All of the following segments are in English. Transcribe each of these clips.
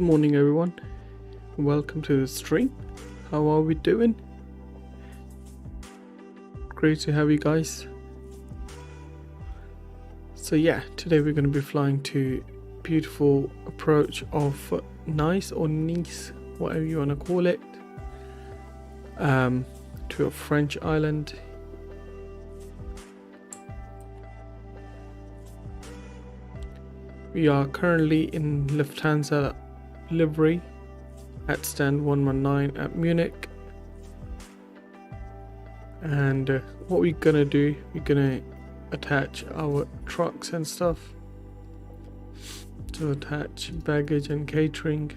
morning everyone, welcome to the stream. How are we doing? Great to have you guys. So yeah, today we're going to be flying to beautiful approach of Nice or Nice, whatever you want to call it, to a French island. We are currently in Lufthansa livery at stand 119 at Munich, and what we're gonna do, we're gonna attach our trucks and stuff, to attach baggage and catering,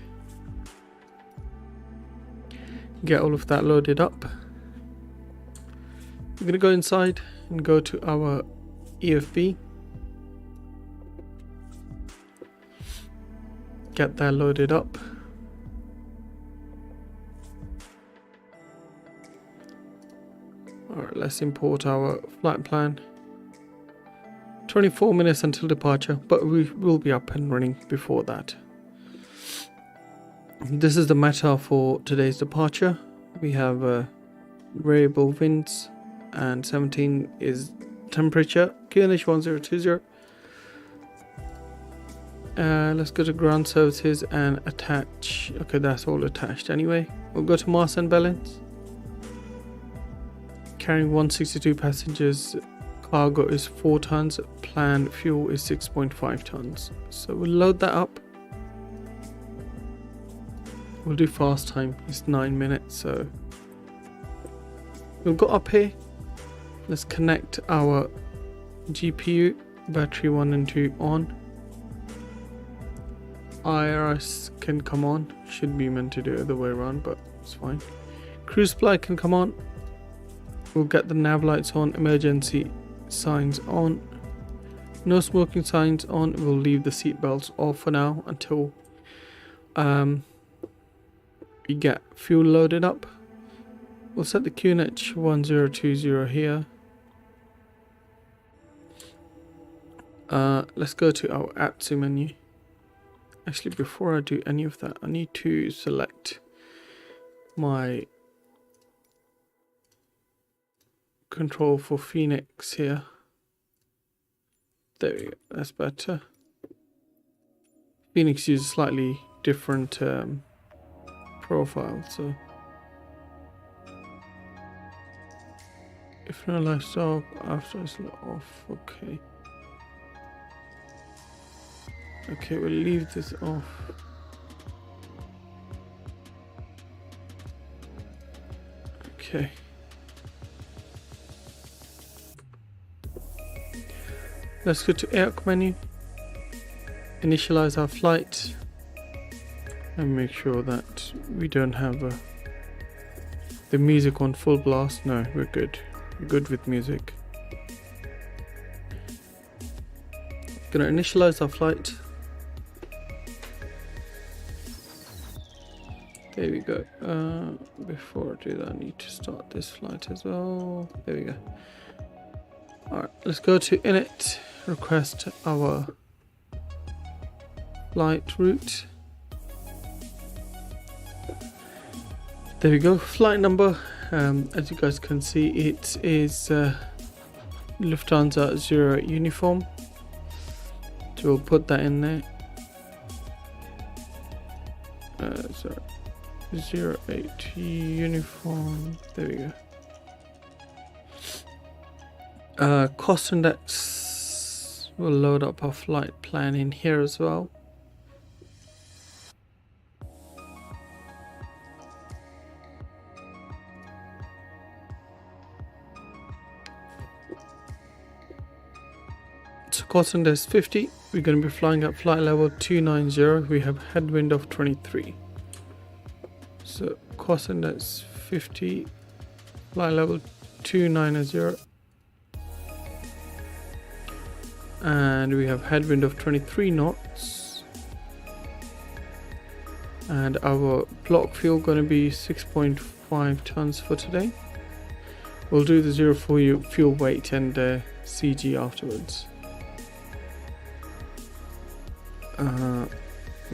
get all of that loaded up. We're gonna go inside and go to our EFB, get that loaded up. Alright, let's import our flight plan. 24 minutes until departure, but we will be up and running before that. This is the meta for today's departure. We have variable winds and 17 is temperature. QNH 1020. Let's go to ground services and attach. Okay, that's all attached anyway. We'll go to mass and balance. Carrying 162 passengers. Cargo is 4 tons. Planned fuel is 6.5 tons. So we'll load that up. We'll do fast time. It's 9 minutes. So we'll go up here. Let's connect our GPU. Battery 1 and 2 on. IRS can come on. Should be meant to do it the other way around, but it's fine. Cruise supply can come on. We'll get the nav lights on. Emergency signs on. No smoking signs on. We'll leave the seat belts off for now until we get fuel loaded up. We'll set the QNH 1020 here. Let's go to our ATSU menu. Actually, before I do any of that, I need to select my control for Fenix here. There we go, that's better. Fenix uses slightly different profile, so if no light stop after it's off, okay. Okay, we'll leave this off. Okay. Let's go to AirC menu. Initialize our flight. And make sure that we don't have the music on full blast. No, we're good. We're good with music. Gonna initialize our flight. There we go. Before I do that, I need to start this flight as well. There we go. Alright, let's go to init, request our flight route. There we go, flight number. As you guys can see, it is Lufthansa 0 uniform. So we'll put that in there. Sorry. 08 uniform. There we go. Cost index. We'll load up our flight plan in here as well. So cost index 50. We're going to be flying at flight level 290. We have headwind of 23. So cost index 50, flight level 290, and we have headwind of 23 knots, and our block fuel going to be 6.5 tons for today. We'll do the 04 fuel weight and CG afterwards.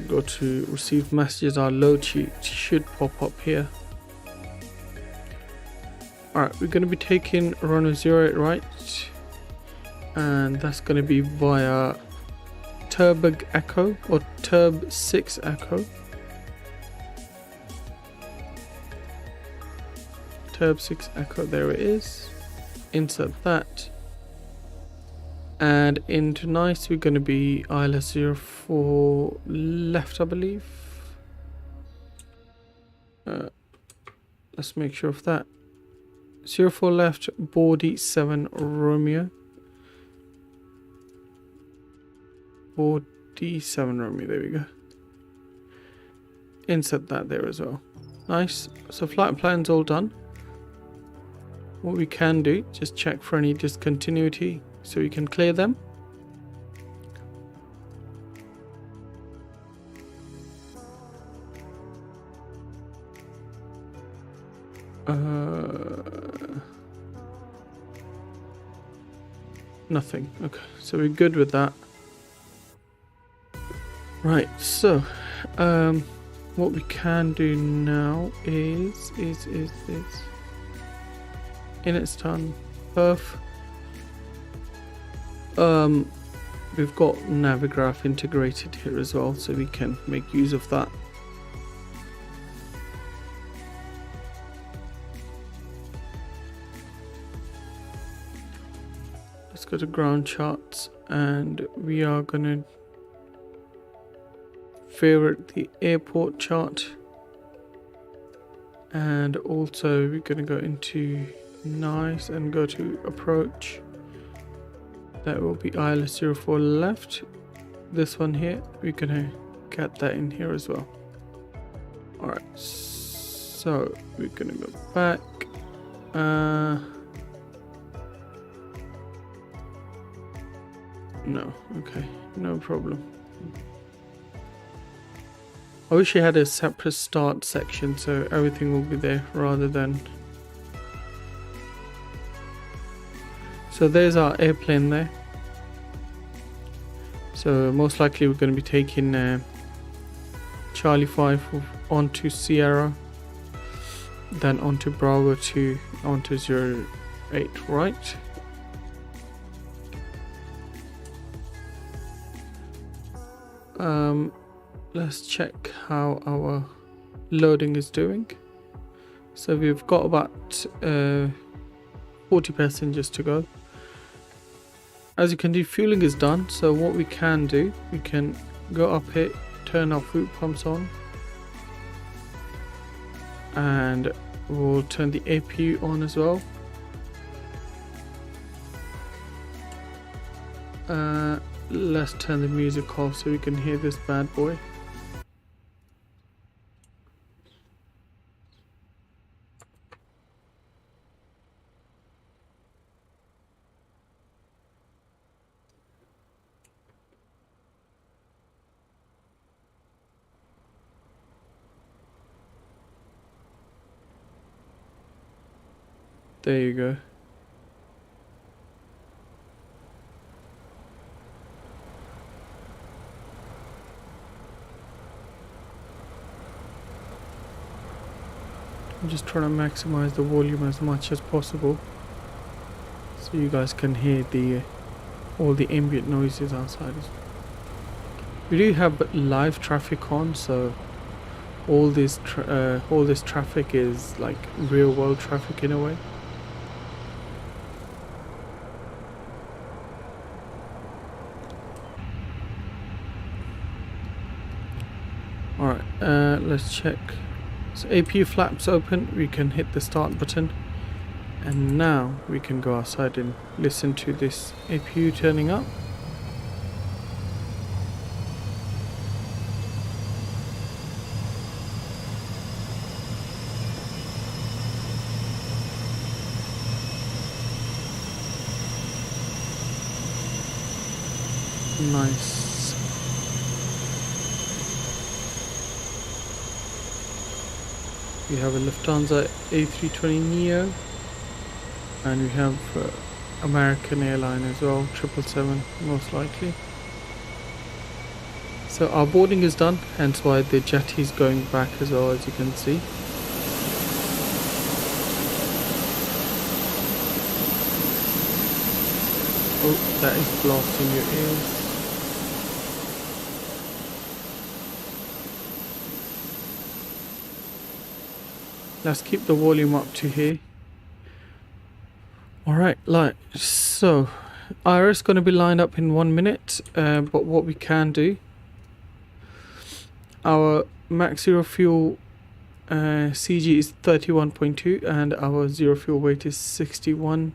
go to receive messages. Our load sheet should pop up here. Alright, we're going to be taking runner 08 right, and that's going to be via Turb Echo or Turb 6 Echo. Turb 6 Echo, there it is. Insert that. And into nice, we're going to be ILS 04 left, I believe. Let's make sure of that. 04 left, Bordy 7 Romeo. Bordy 7 Romeo, there we go. Insert that there as well. Nice. So flight plan's all done. What we can do, just check for any discontinuity so we can clear them. Nothing. Okay, so we're good with that. Right, so what we can do now is in its turn, perf. We've got Navigraph integrated here as well, so we can make use of that. Let's go to ground charts, and we are gonna favorite the airport chart, and also we're gonna go into nice and go to approach. That will be ILS 04 left. This one here, we're gonna get that in here as well. Alright, so we're gonna go back. No, okay, no problem. I wish I had a separate start section so everything will be there rather than. So there's our airplane there. So most likely we're going to be taking Charlie 5 onto Sierra, then onto Bravo 2, onto 08 right. Let's check how our loading is doing. So we've got about 40 passengers to go. As you can see, fueling is done. So what we can do, we can go up here, turn our fuel pumps on, and we'll turn the APU on as well. Let's turn the music off so we can hear this bad boy. There you go. I'm just trying to maximize the volume as much as possible so you guys can hear the all the ambient noises outside. We do have live traffic on, so all this traffic is like real world traffic in a way. Alright, let's check. So APU flaps open, we can hit the start button, and now we can go outside and listen to this APU turning up. Nice. We have a Lufthansa A320 Neo, and we have American airline as well, 777 most likely. So our boarding is done, hence why the jetty is going back as well, as you can see. Oh, that is blasting your ears. Let's keep the volume up to here. Alright, so Iris going to be lined up in 1 minute, but what we can do, our max zero fuel CG is 31.2 and our zero fuel weight is 61.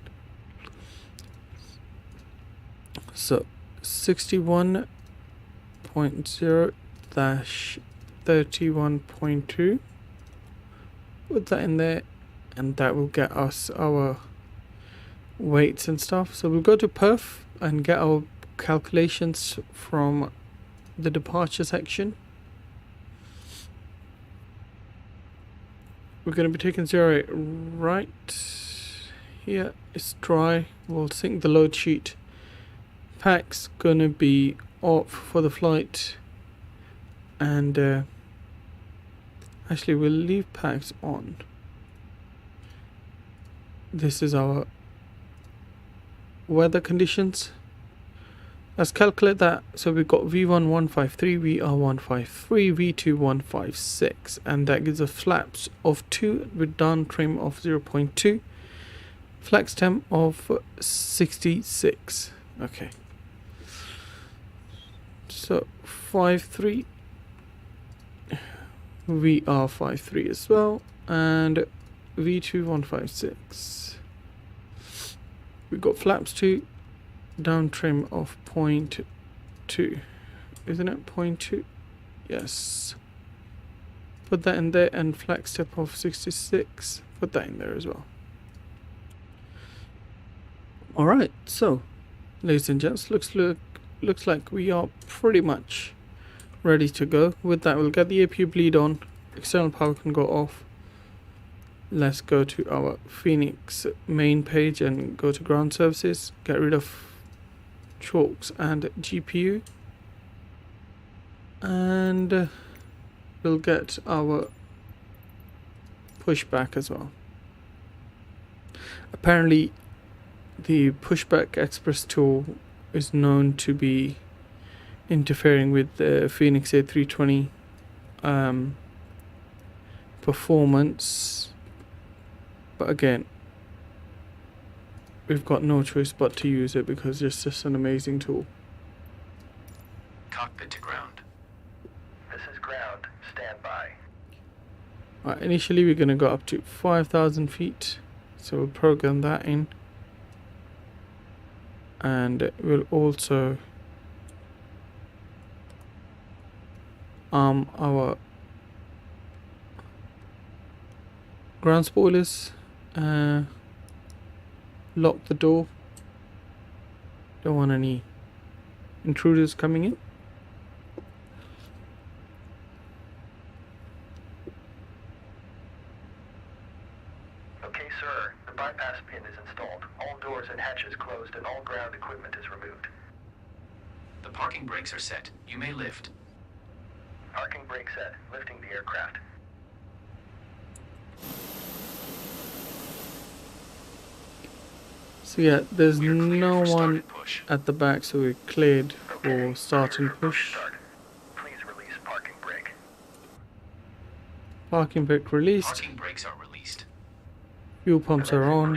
So 61.0 dash 31.2. Put that in there, and that will get us our weights and stuff. So we'll go to perf and get our calculations from the departure section. We're going to be taking 08 right here. It's dry. We'll sync the load sheet. Pack's going to be off for the flight, and actually we'll leave packs on. This is our weather conditions. Let's calculate that. So we've got V1 153, VR 153, V2 156, and that gives us flaps of 2 with down trim of 0.2, flex temp of 66. Okay, so 53, VR 53 as well, and V2 156. We got flaps 2, down trim of 0.2, isn't it? 0.2, yes. Put that in there, and flex step of 66. Put that in there as well. All right, so ladies and gents, looks like we are pretty much ready to go. With that, we'll get the APU bleed on, external power can go off. Let's go to our Fenix main page and go to ground services, get rid of chalks and GPU, and we'll get our pushback as well. Apparently the pushback express tool is known to be interfering with the Fenix A320 performance, but again, we've got no choice but to use it because it's just an amazing tool. Cockpit to ground. This is ground. Stand by. Alright, initially we're going to go up to 5,000 feet, so we'll program that in, and we'll also arm our ground spoilers, lock the door, don't want any intruders coming in. Okay, sir, the bypass pin is installed, all doors and hatches closed, and all ground equipment is removed. The parking brakes are set. You may lift. Parking brake set. Lifting the aircraft. So yeah, there's no one at the back, so we're cleared for start and push. Please release parking brake. Parking brake released. Parking brakes are released. Fuel pumps are on.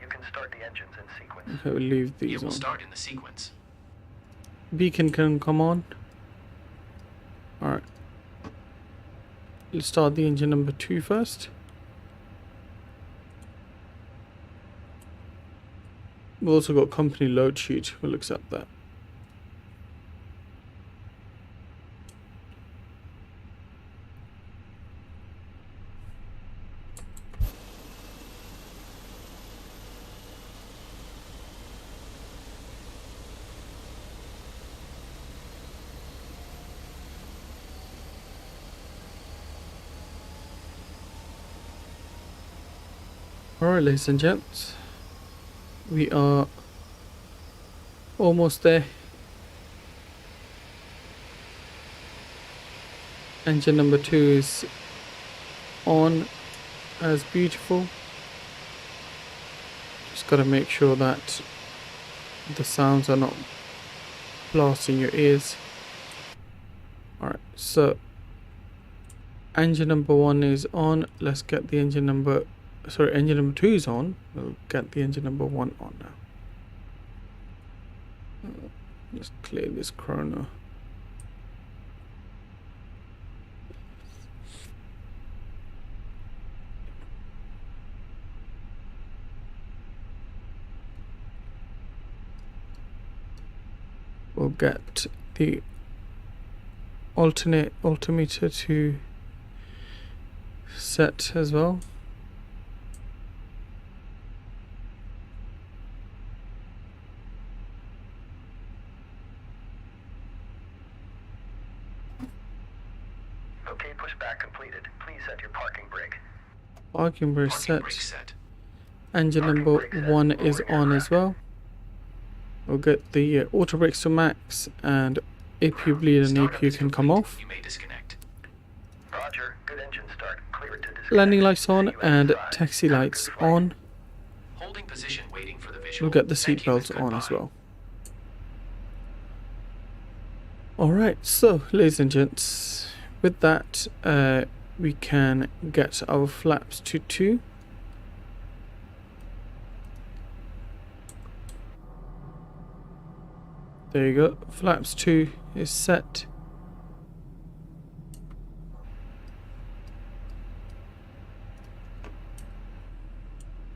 You can start the engines in sequence. Okay, we'll leave these You will on. start in the sequence. Beacon can come on. Alright. Let's start the engine number 2 first. We've also got company load sheet. We'll accept that. Alright, ladies and gents, we are almost there. Engine number 2 is on as beautiful. Just got to make sure that the sounds are not blasting your ears. Alright, so engine number 1 is on. Let's get the engine number 2 is on. We'll get the engine number 1 on now. Let's clear this chrono. We'll get the altimeter to set as well. Okay, pushback completed. Please set your parking brake. Parking brake Parking brake set. set. Engine Parking number brake set. 1 is Lower on as aircraft. well. We'll get the auto brakes to max, and APU bleed and Startup APU is can come complete. off. You may disconnect. Roger. Good engine start. Cleared to disconnect. Landing lights on See you and inside. taxi Have a lights good flight. on. Holding position, waiting for the visual. We'll get the Thank you and seatbelts on as goodbye. well. Alright, so ladies and gents, with that we can get our flaps to 2. There you go, flaps 2 is set.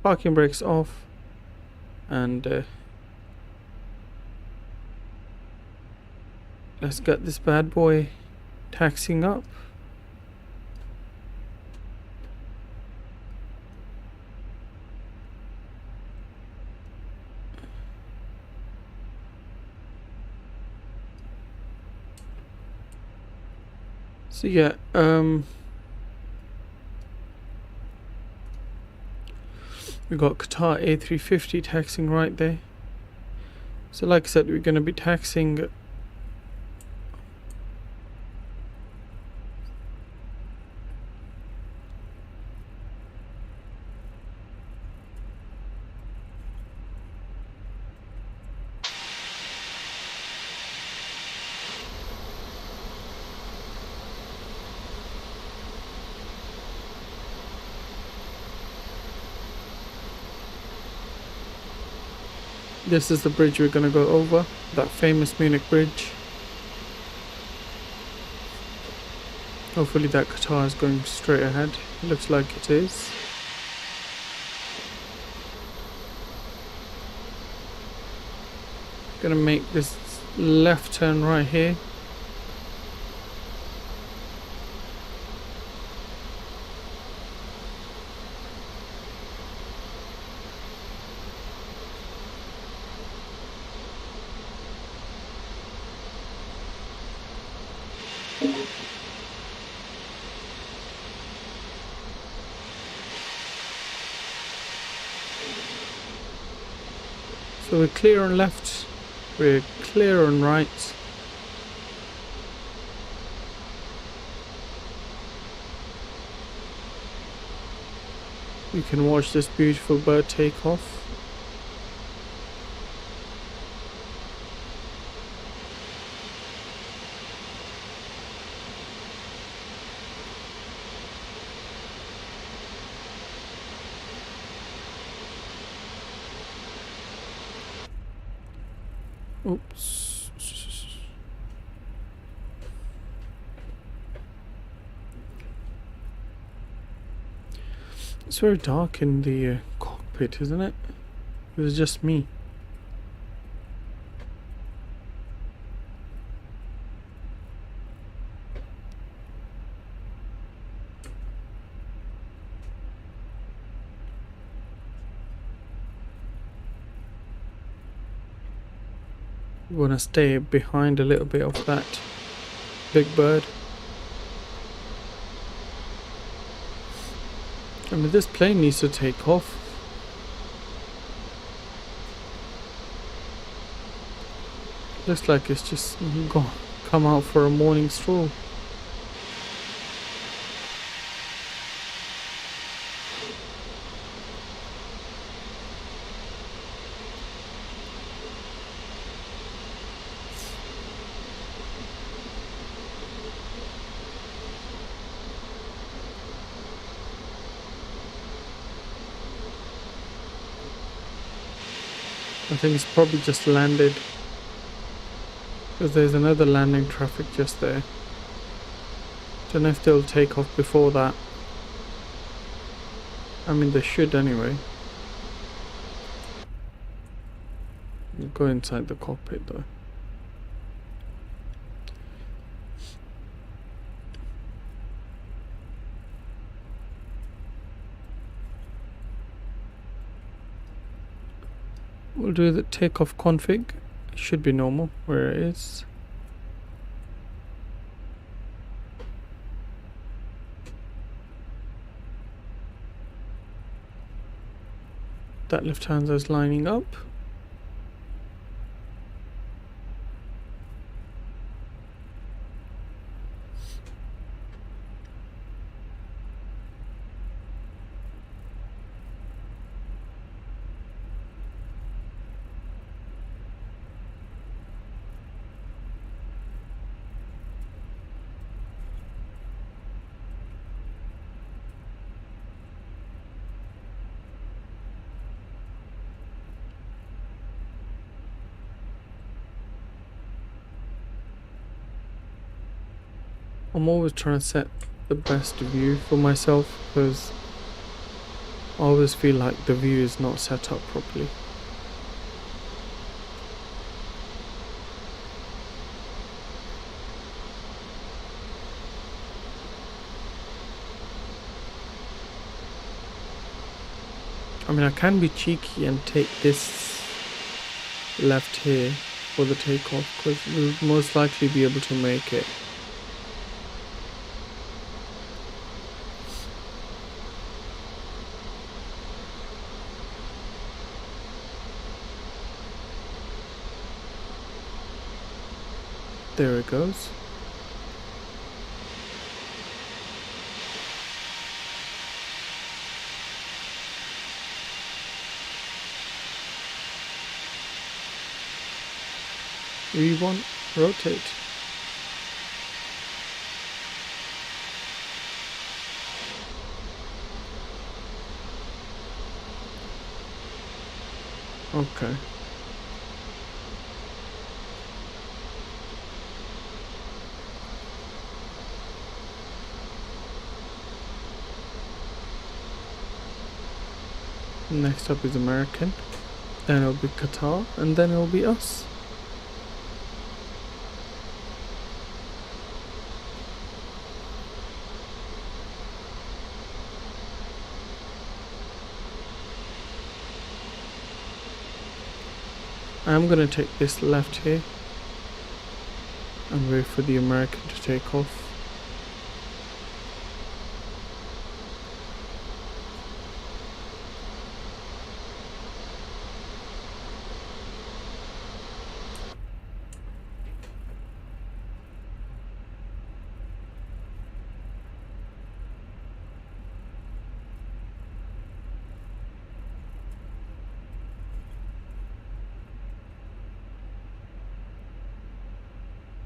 Parking brakes off, and let's get this bad boy taxiing up. So yeah, we got Qatar A350 taxiing right there. So like I said, we're going to be taxiing this is the bridge we're going to go over, that famous Munich bridge. Hopefully that Qatar is going straight ahead. Looks like it is. Gonna make this left turn right here. So we're clear on left, we're clear on right. You can watch this beautiful bird take off. Oops. It's very dark in the cockpit, isn't it? It was just me. We want to stay behind a little bit of that big bird. I mean, this plane needs to take off. Looks like it's just come out for a morning stroll. I think it's probably just landed. Because there's another landing traffic just there. Don't know if they'll take off before that. I mean, they should anyway. We'll go inside the cockpit though. We'll do the takeoff config. It should be normal where it is. That Lufthansa is lining up. I'm always trying to set the best view for myself because I always feel like the view is not set up properly. I mean, I can be cheeky and take this left here for the takeoff because we'll most likely be able to make it. There it goes. V1, rotate. Okay. Next up is American, then it'll be Qatar, and then it'll be us. I'm gonna take this left here and wait for the American to take off.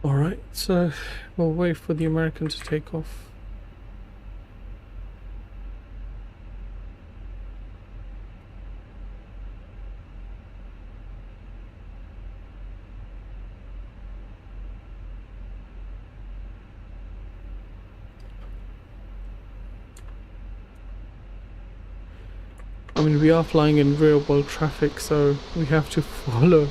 Alright, so we'll wait for the American to take off. I mean, we are flying in real world traffic, so we have to follow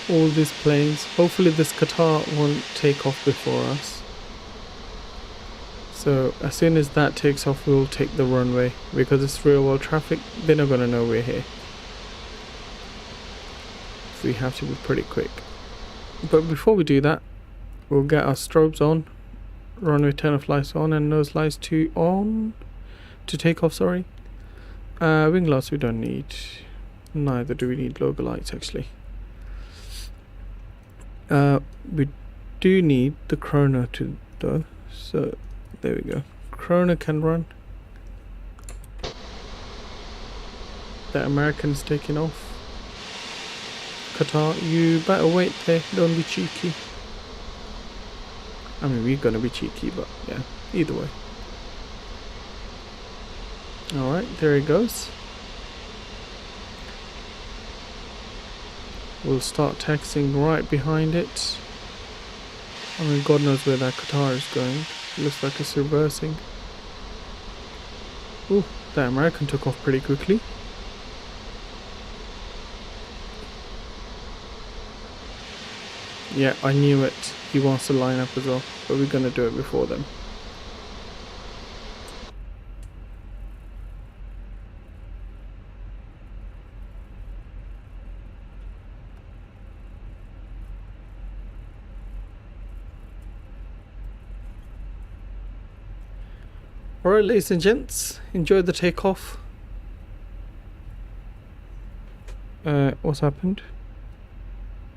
all these planes. Hopefully this Qatar won't take off before us. So as soon as that takes off, we'll take the runway. Because it's real world traffic, they're not gonna know we're here. So we have to be pretty quick. But before we do that, we'll get our strobes on, runway turn off lights on, and nose lights to take off, sorry. Wing lights we don't need. Neither do we need logo lights actually. We do need the chrono to though, so there we go. Chrono can run. The American's taking off. Qatar, you better wait there, don't be cheeky. I mean, we're gonna be cheeky, but yeah, either way. Alright, there it goes. We'll start taxiing right behind it. I mean, God knows where that Qatar is going. Looks like it's reversing. Ooh, that American took off pretty quickly. Yeah, I knew it. He wants to line up as well, but we're gonna do it before them. Alright, ladies and gents, enjoy the takeoff. What's happened?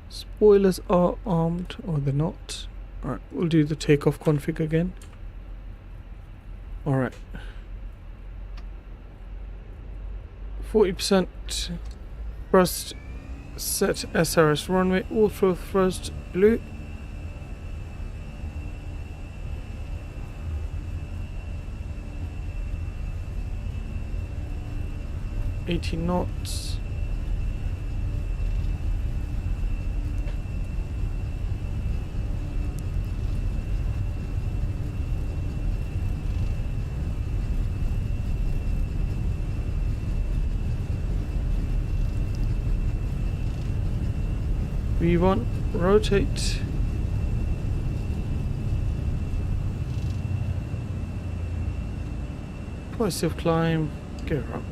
Spoilers are armed, or they're not. Alright, we'll do the takeoff config again. Alright. 40% thrust set SRS runway, ultra thrust blue. 80 knots. V1, rotate. Positive climb, gear up.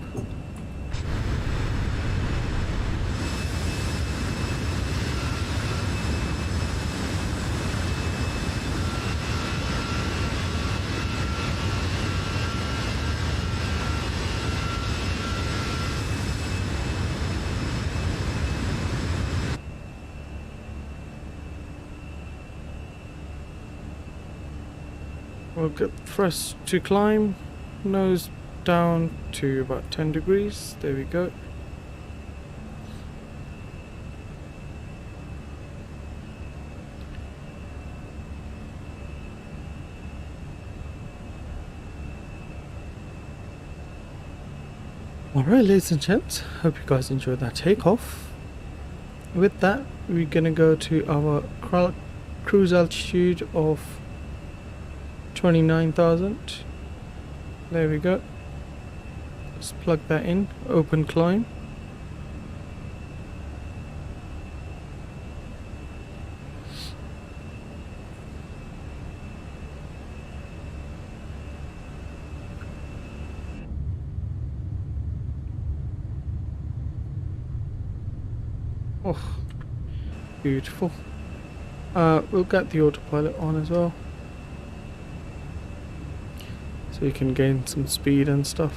We'll get first to climb, nose down to about 10 degrees, there we go. Alright, ladies and gents, hope you guys enjoyed that takeoff. With that, we're gonna go to our cruise altitude of 29,000. There we go. Let's plug that in. Open climb. Oh, beautiful. We'll get the autopilot on as well, so you can gain some speed and stuff.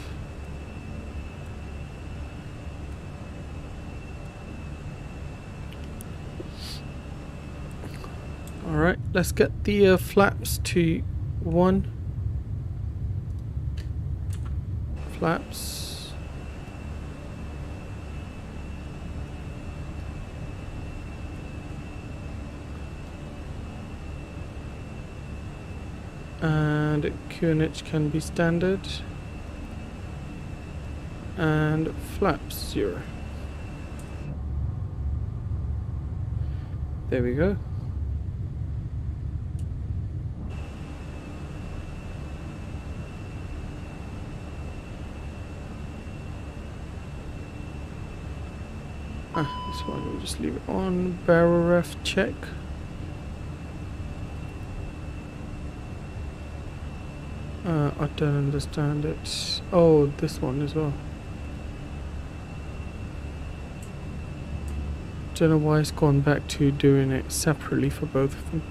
Alright, let's get the flaps to 1. Flaps. And QNH can be standard. And flaps 0. There we go. This one we'll just leave it on. Barrel ref check. I don't understand it. Oh, this one as well. Don't know why it's gone back to doing it separately for both of them.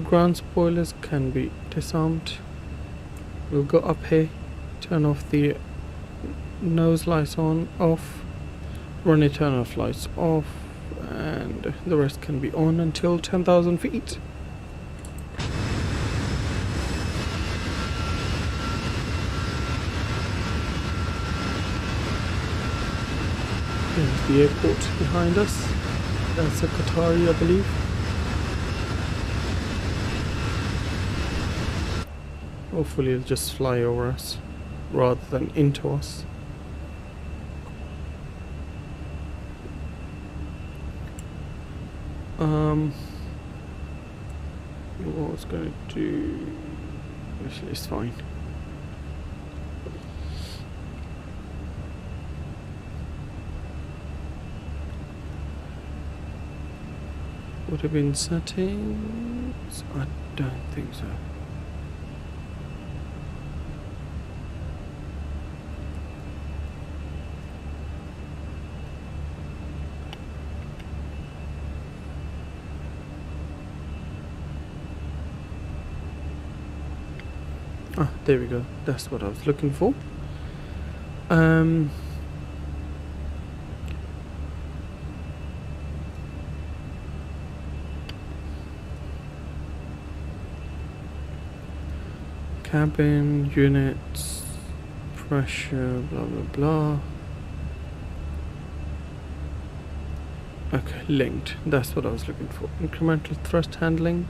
Ground spoilers can be disarmed. We'll go up here, turn off the nose lights on, off. Run internal lights off, and the rest can be on until 10,000 feet. There's the airport behind us. That's a Qatari, I believe. Hopefully it'll just fly over us rather than into us. What I was going to do, actually it's fine. Would have been settings? I don't think so. Ah, there we go. That's what I was looking for. Cabin, units, pressure, blah blah blah. Okay, linked. That's what I was looking for. Incremental thrust handling.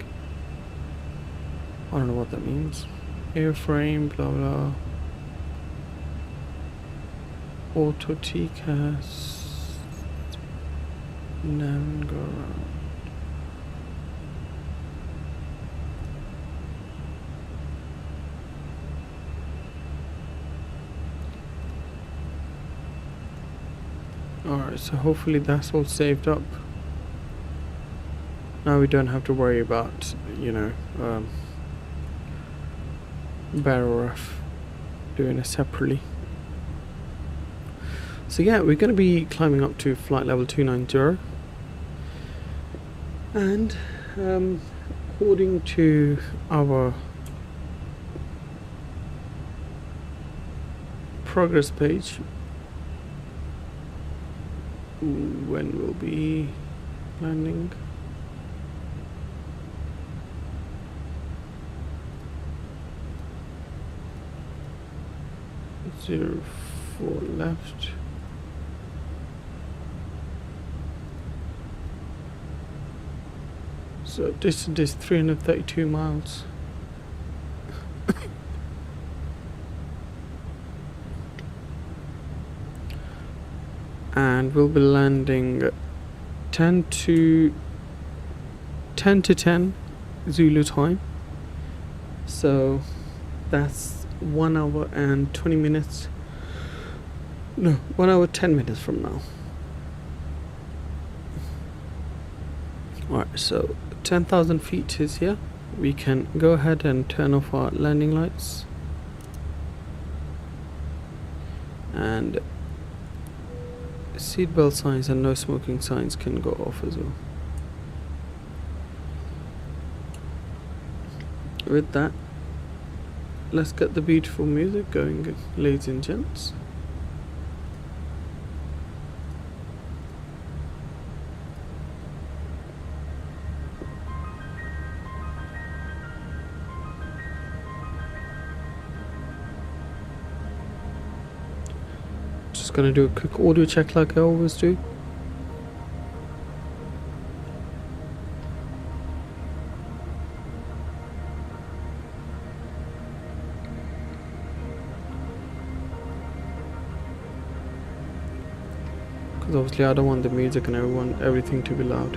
I don't know what that means. Airframe, blah blah. Auto TCAS. Nav and go around. Alright, so hopefully that's all saved up. Now we don't have to worry about, you know, Barrowruff doing it separately. So yeah, we're going to be climbing up to flight level 290, and according to our progress page, when we'll be landing. Zero 4 left. So distance is 332 miles. And we'll be landing 10 to 10 Zulu time. So that's 1 hour and 20 minutes. No, 1 hour 10 minutes from now. Alright, so 10,000 feet is here. We can go ahead and turn off our landing lights. And seatbelt signs and no smoking signs can go off as well. With that, let's get the beautiful music going, ladies and gents. Just gonna do a quick audio check like I always do. Because obviously I don't want the music and I want everything to be loud.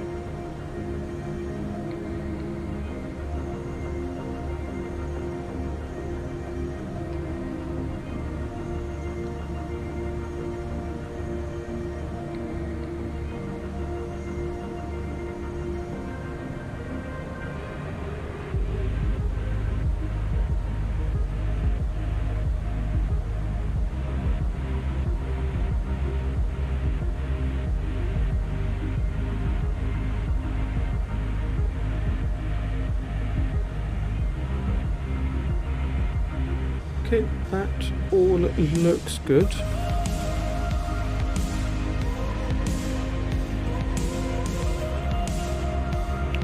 Okay, that all looks good.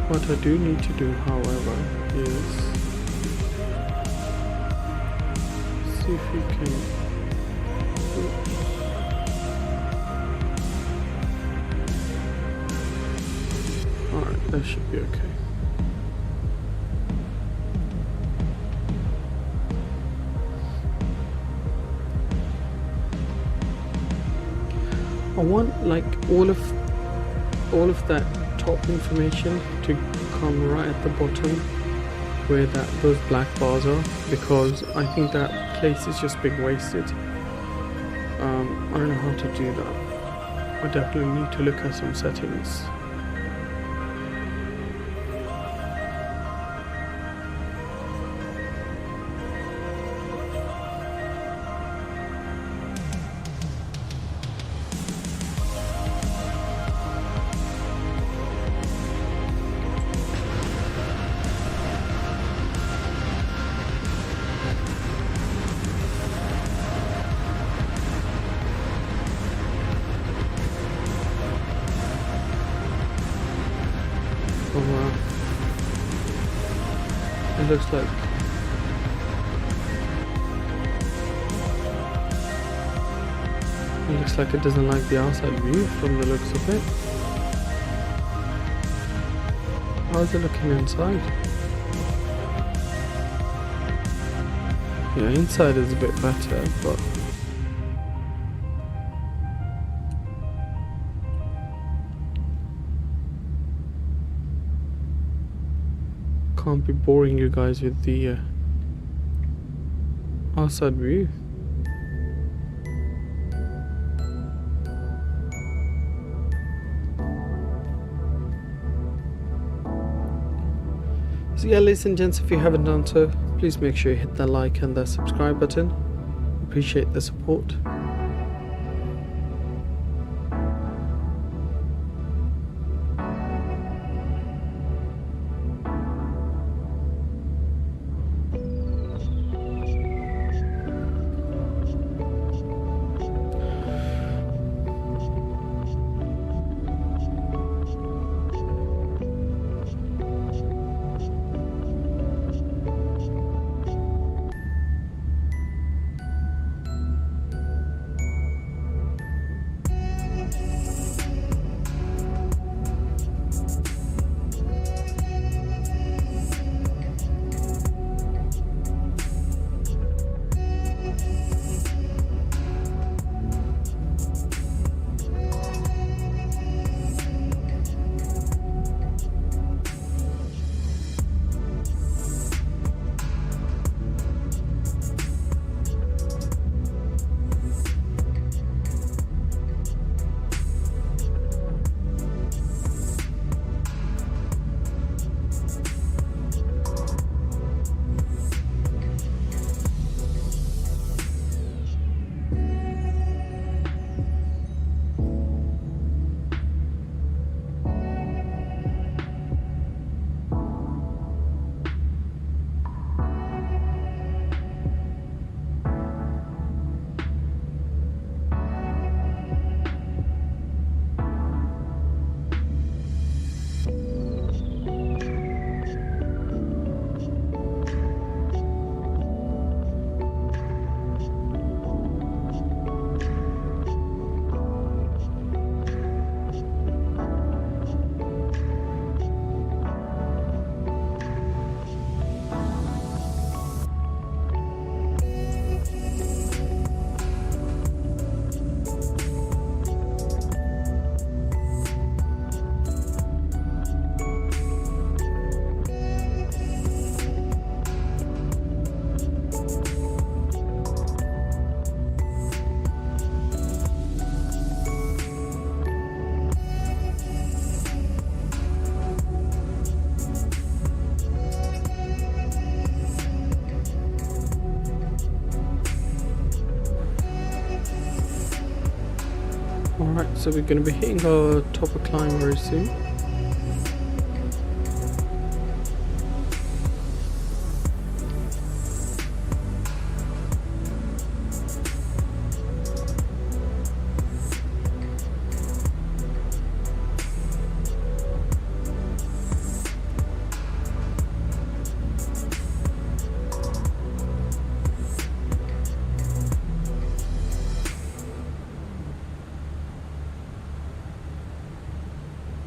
What I do need to do, however, is see if we can. Alright, that should be okay. I want like all of that top information to come right at the bottom where those black bars are, because I think that place is just being wasted. I don't know how to do that. I definitely need to look at some settings. Oh wow. It looks like it doesn't like the outside view from the looks of it. How is it looking inside? Yeah, inside is a bit better, but can't be boring you guys with the outside view. So yeah, ladies and gents, if you haven't done so, please make sure you hit that like and that subscribe button. Appreciate the support. Alright, so we're going to be hitting our top of climb very soon.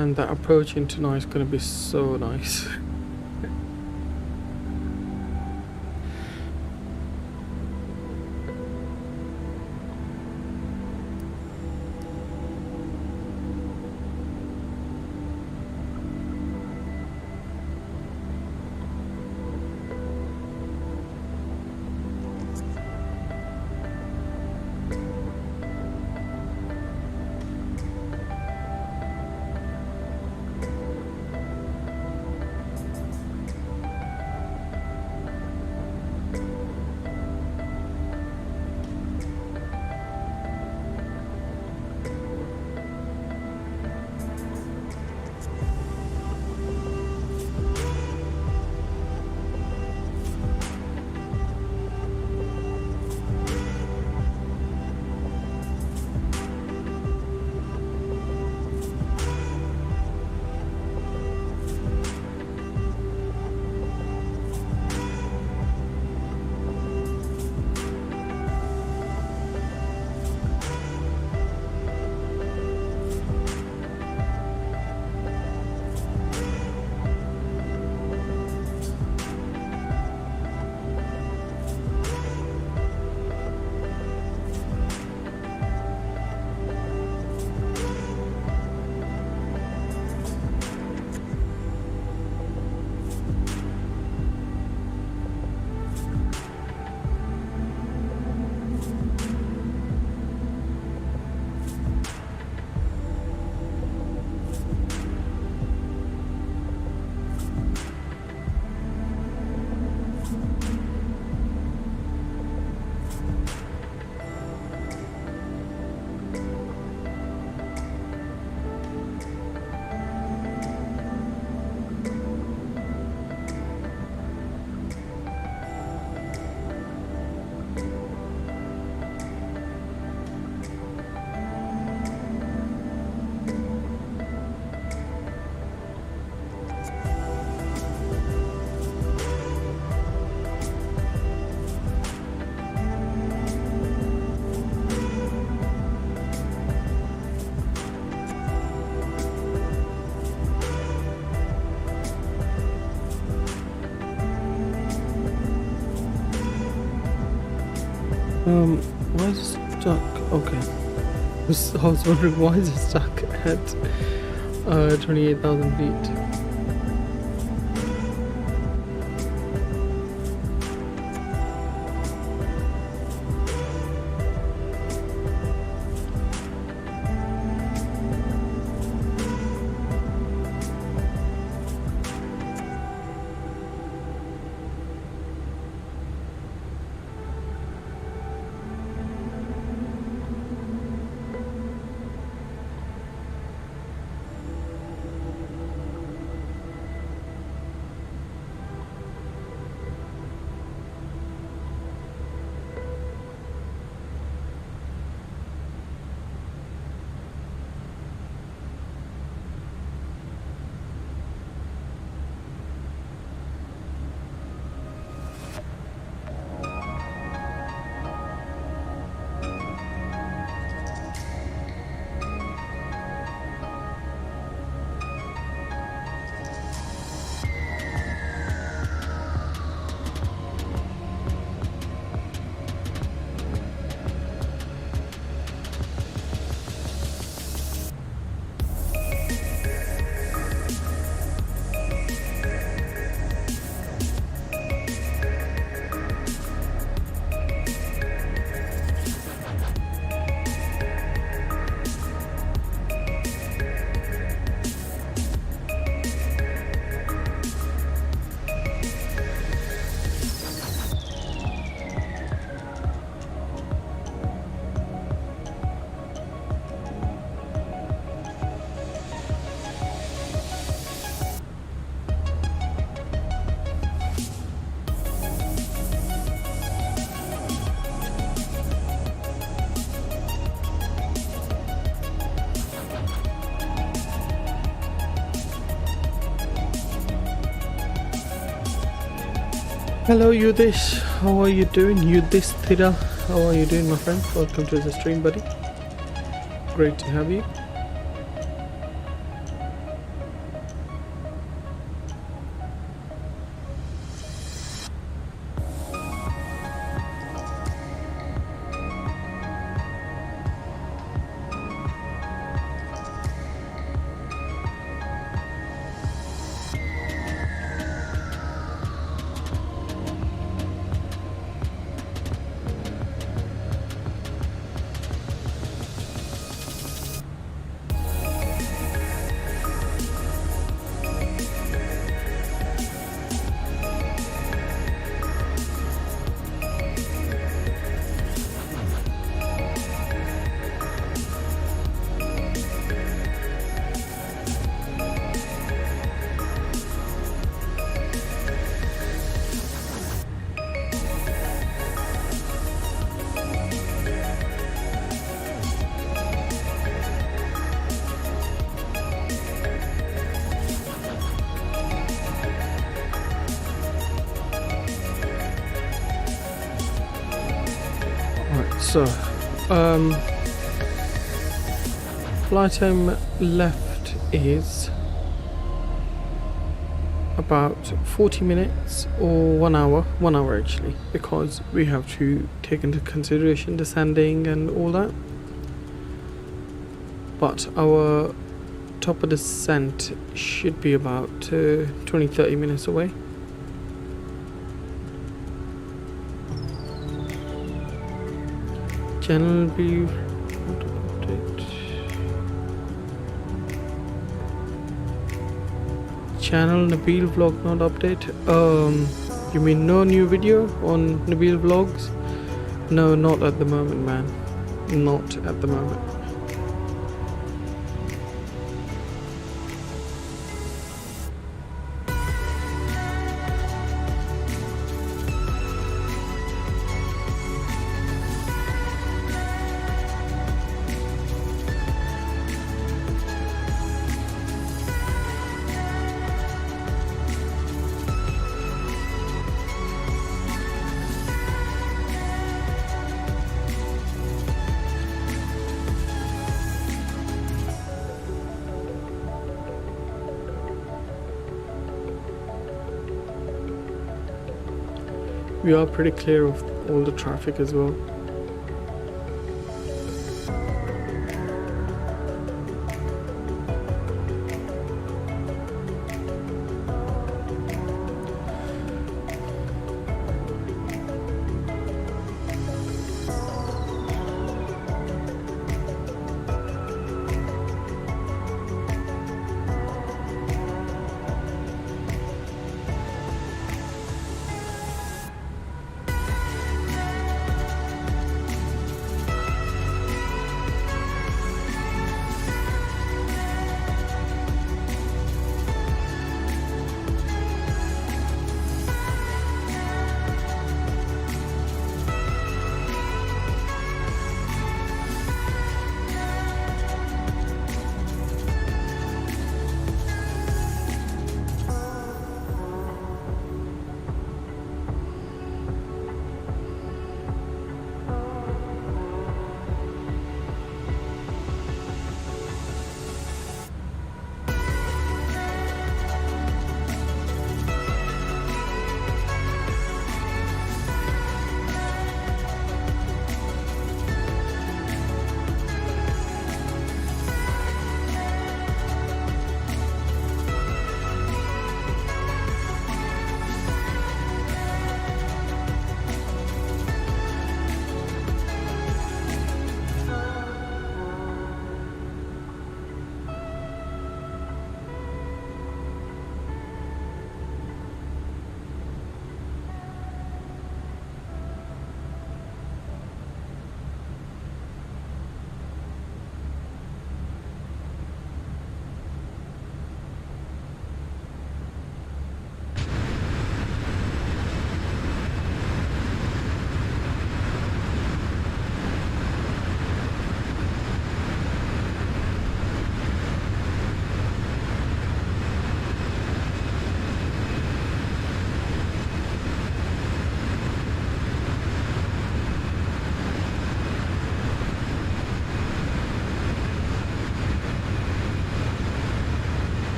And that approach into night is going to be so nice. Why is it stuck? Okay. I was wondering why is it stuck at 28,000 feet. Hello Yudish, how are you doing? Yudish Thira, how are you doing my friend? Welcome to the stream buddy. Great to have you. So, flight time left is about 40 minutes or 1 hour, 1 hour actually, because we have to take into consideration descending and all that. But our top of descent should be about 20-30 minutes away. Channel view update. Channel Nabil vlog not update. You mean no new video on Nabil vlogs? No, not at the moment, man. Not at the moment. We are pretty clear of all the traffic as well.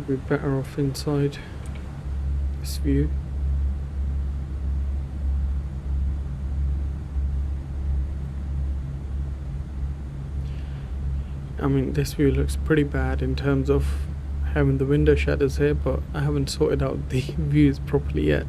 be better off inside this view. I mean, this view looks pretty bad in terms of having the window shutters here, but I haven't sorted out the views properly yet.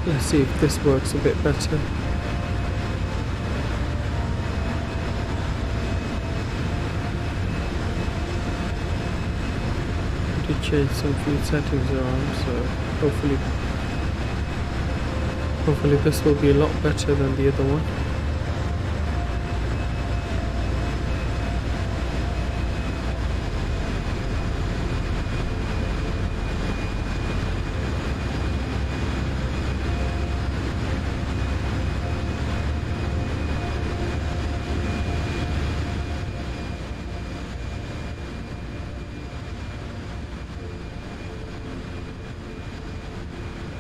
Let's see if this works a bit better. I did change some few settings around, so hopefully this will be a lot better than the other one.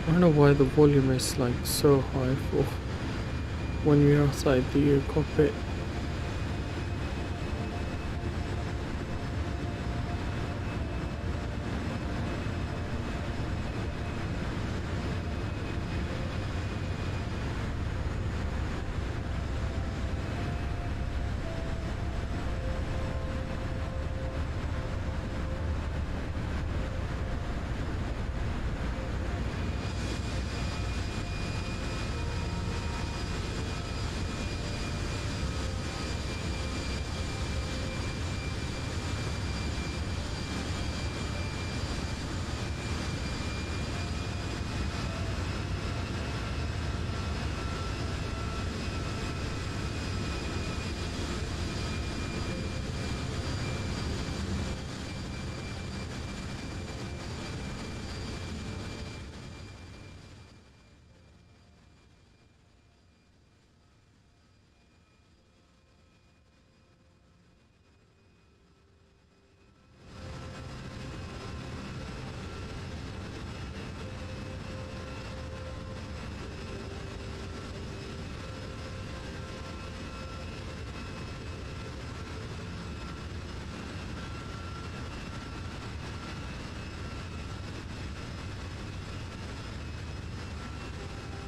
I don't know why the volume is like so high for when you're outside the cockpit.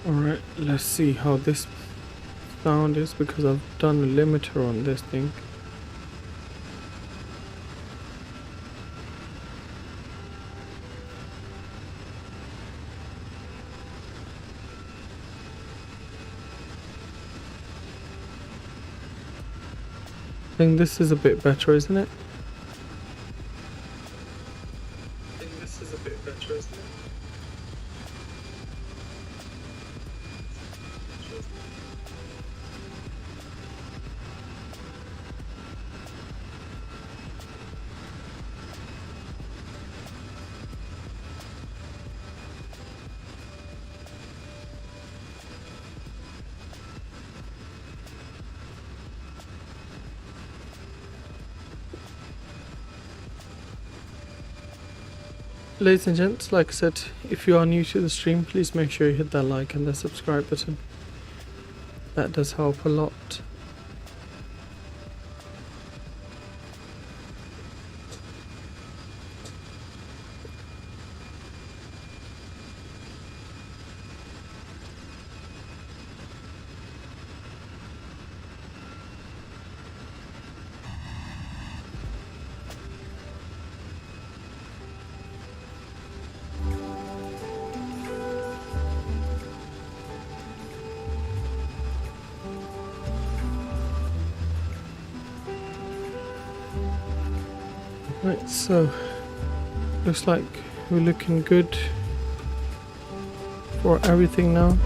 Alright, let's see how this sound is, because I've done a limiter on this thing. I think this is a bit better, isn't it? ladies and gents, like I said, if you are new to the stream, please make sure you hit that like and the subscribe button. That does help a lot. Right, so looks like we're looking good for everything now.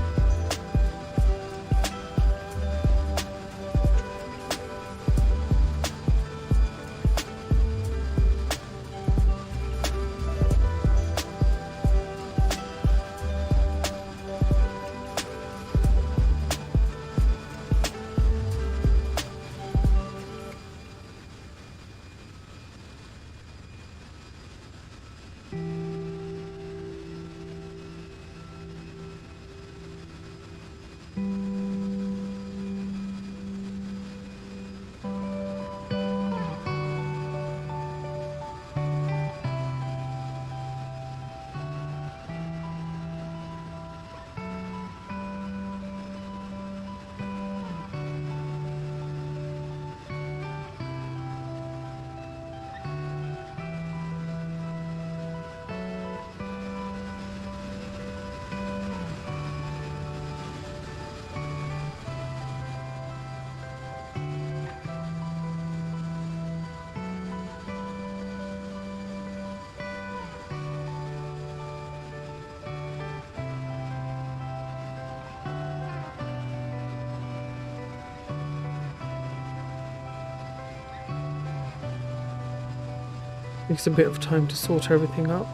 Takes a bit of time to sort everything out.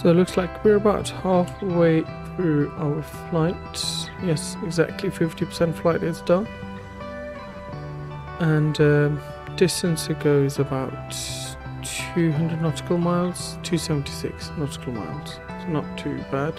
So it looks like we're about halfway through our flight. Yes, exactly 50% flight is done. And distance to go is about 200 nautical miles, 276 nautical miles. It's not too bad.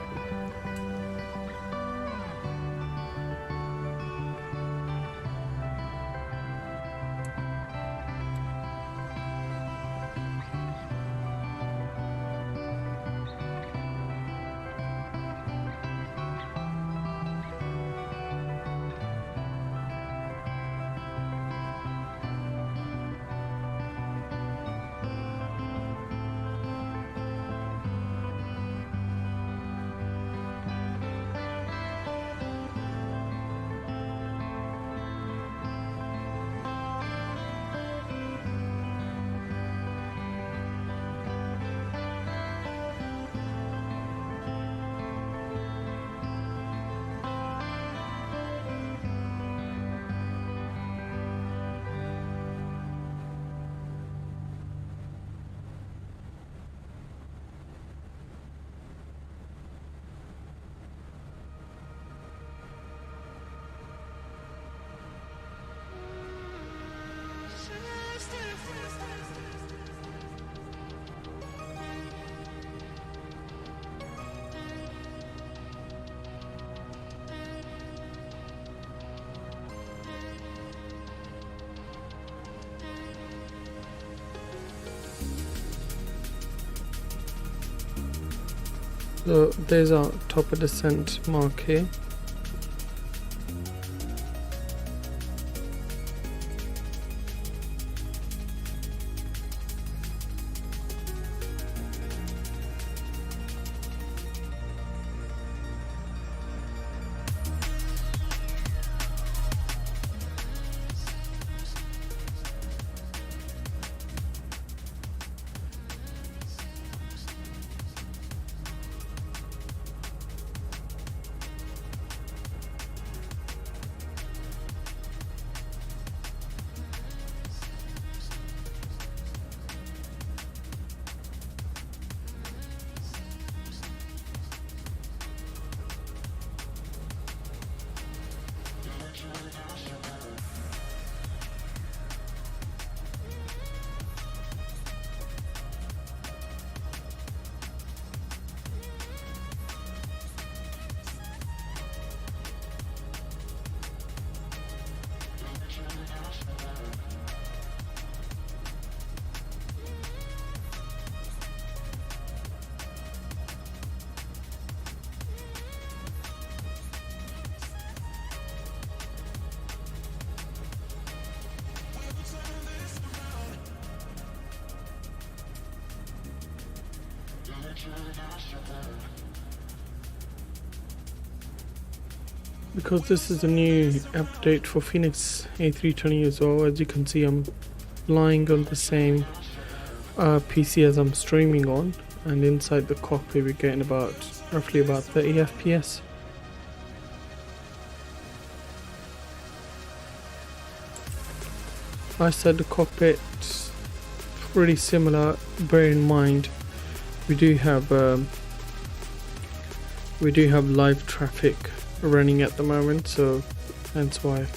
So there's our top of descent mark here. Because this is a new update for Fenix A320 as well. As you can see, I'm lying on the same PC as I'm streaming on, and inside the cockpit we're getting roughly about 30 FPS. I said the cockpit pretty similar. Bear in mind we do have live traffic running at the moment, so that's why.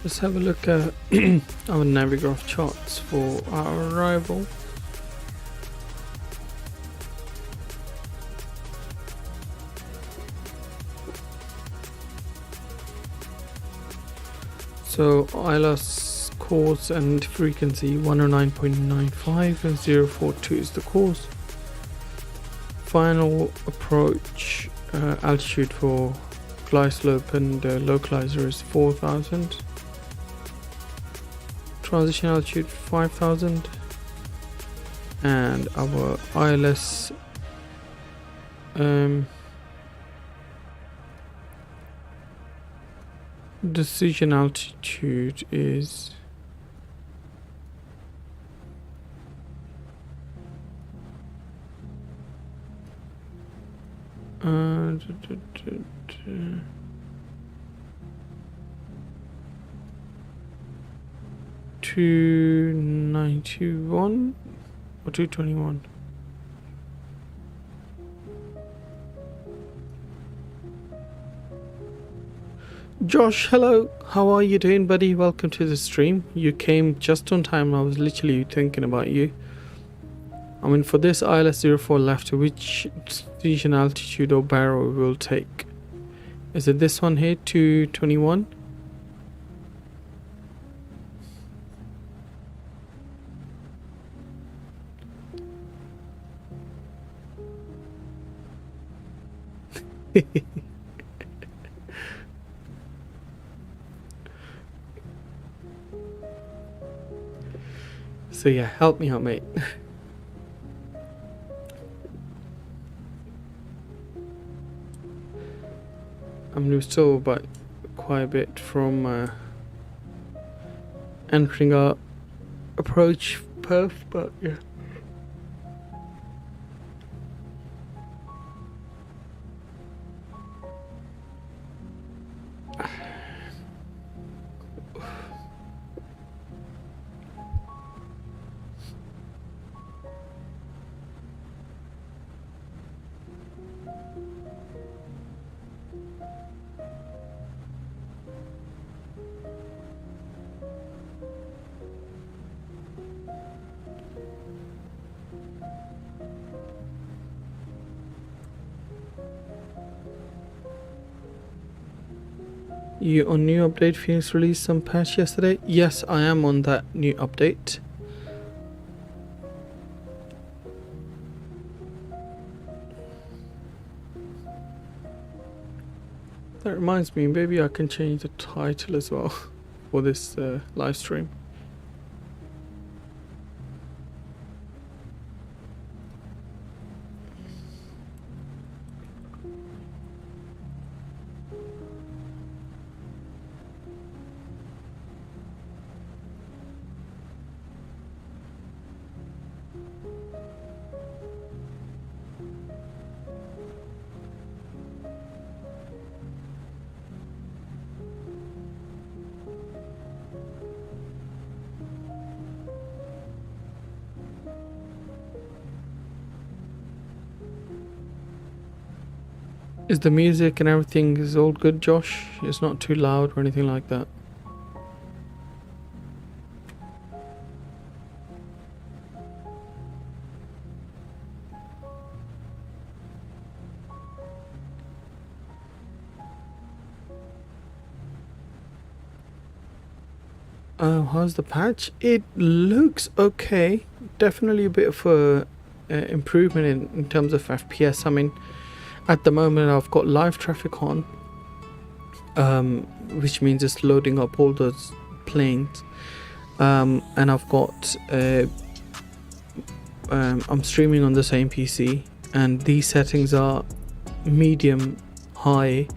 Let's have a look at our Navigraph charts for our arrival. So ILS course and frequency 109.95 and 042 is the course. Final approach altitude for glide slope and localizer is 4,000. Transition altitude 5,000, and our ILS decision altitude is 291 or 221. Josh, hello. How are you doing, buddy? Welcome to the stream. You came just on time. I was literally thinking about you. I mean, for this ILS 04 left, which decision altitude or barrel will take? Is it this one here, 221? So yeah, help me out, mate. I mean, we're still about quite a bit from entering our approach path, but yeah. You on new update? Phoenix released some patch yesterday. Yes, I am on that new update. That reminds me, maybe I can change the title as well for this live stream. Is the music and everything is all good, Josh? It's not too loud or anything like that. How's the patch? It looks okay. Definitely a bit of a improvement in terms of FPS. I mean, at the moment I've got live traffic on, which means it's loading up all those planes, and I've got I'm streaming on the same PC, and these settings are medium, high,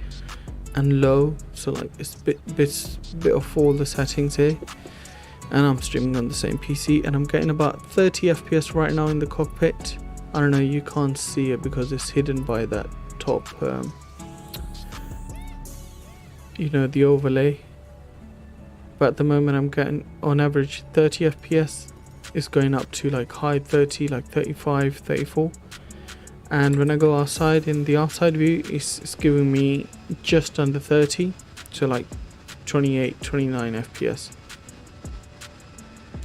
and low. So like it's bit of all the settings here, and I'm streaming on the same PC, and I'm getting about 30 FPS right now in the cockpit. I don't know, you can't see it because it's hidden by that top you know, the overlay, but at the moment I'm getting on average 30 FPS. It's going up to like high 30, like 35, 34, and when I go outside in the outside view, it's giving me just under 30, so like 28, 29 FPS.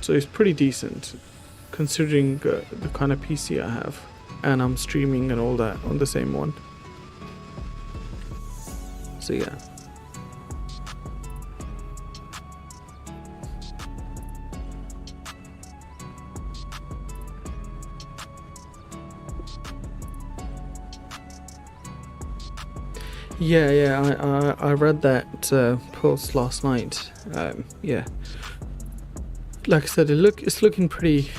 So it's pretty decent considering the kind of PC I have, and I'm streaming and all that on the same one. So yeah. Yeah, I read that post last night. Yeah, like I said, it's looking pretty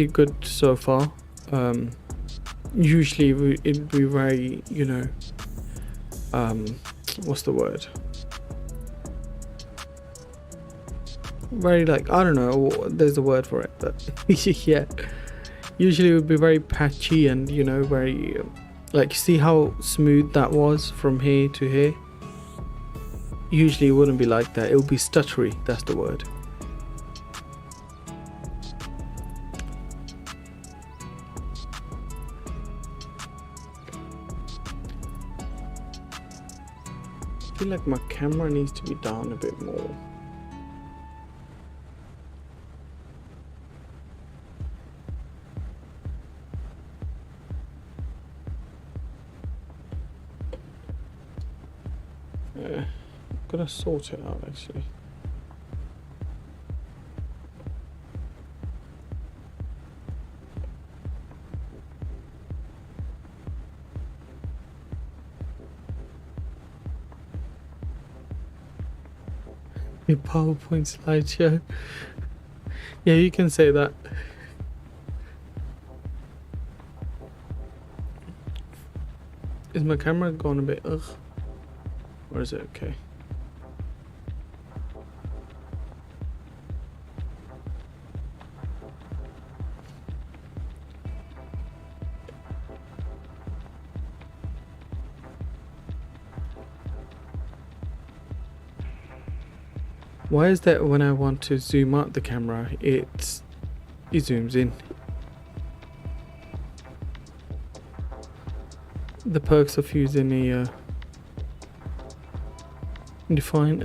good so far. Usually it'd be very, you know, what's the word? Very, like, I don't know, there's a word for it, but yeah, usually it would be very patchy and, you know, very like, see how smooth that was from here to here? Usually it wouldn't be like that. It would be stuttery, that's the word. I feel like my camera needs to be down a bit more. I'm gonna sort it out actually. Your PowerPoint slideshow. Yeah, you can say that. Is my camera going a bit ugh? Or is it okay? Why is that when I want to zoom out the camera, it zooms in? The perks of using a define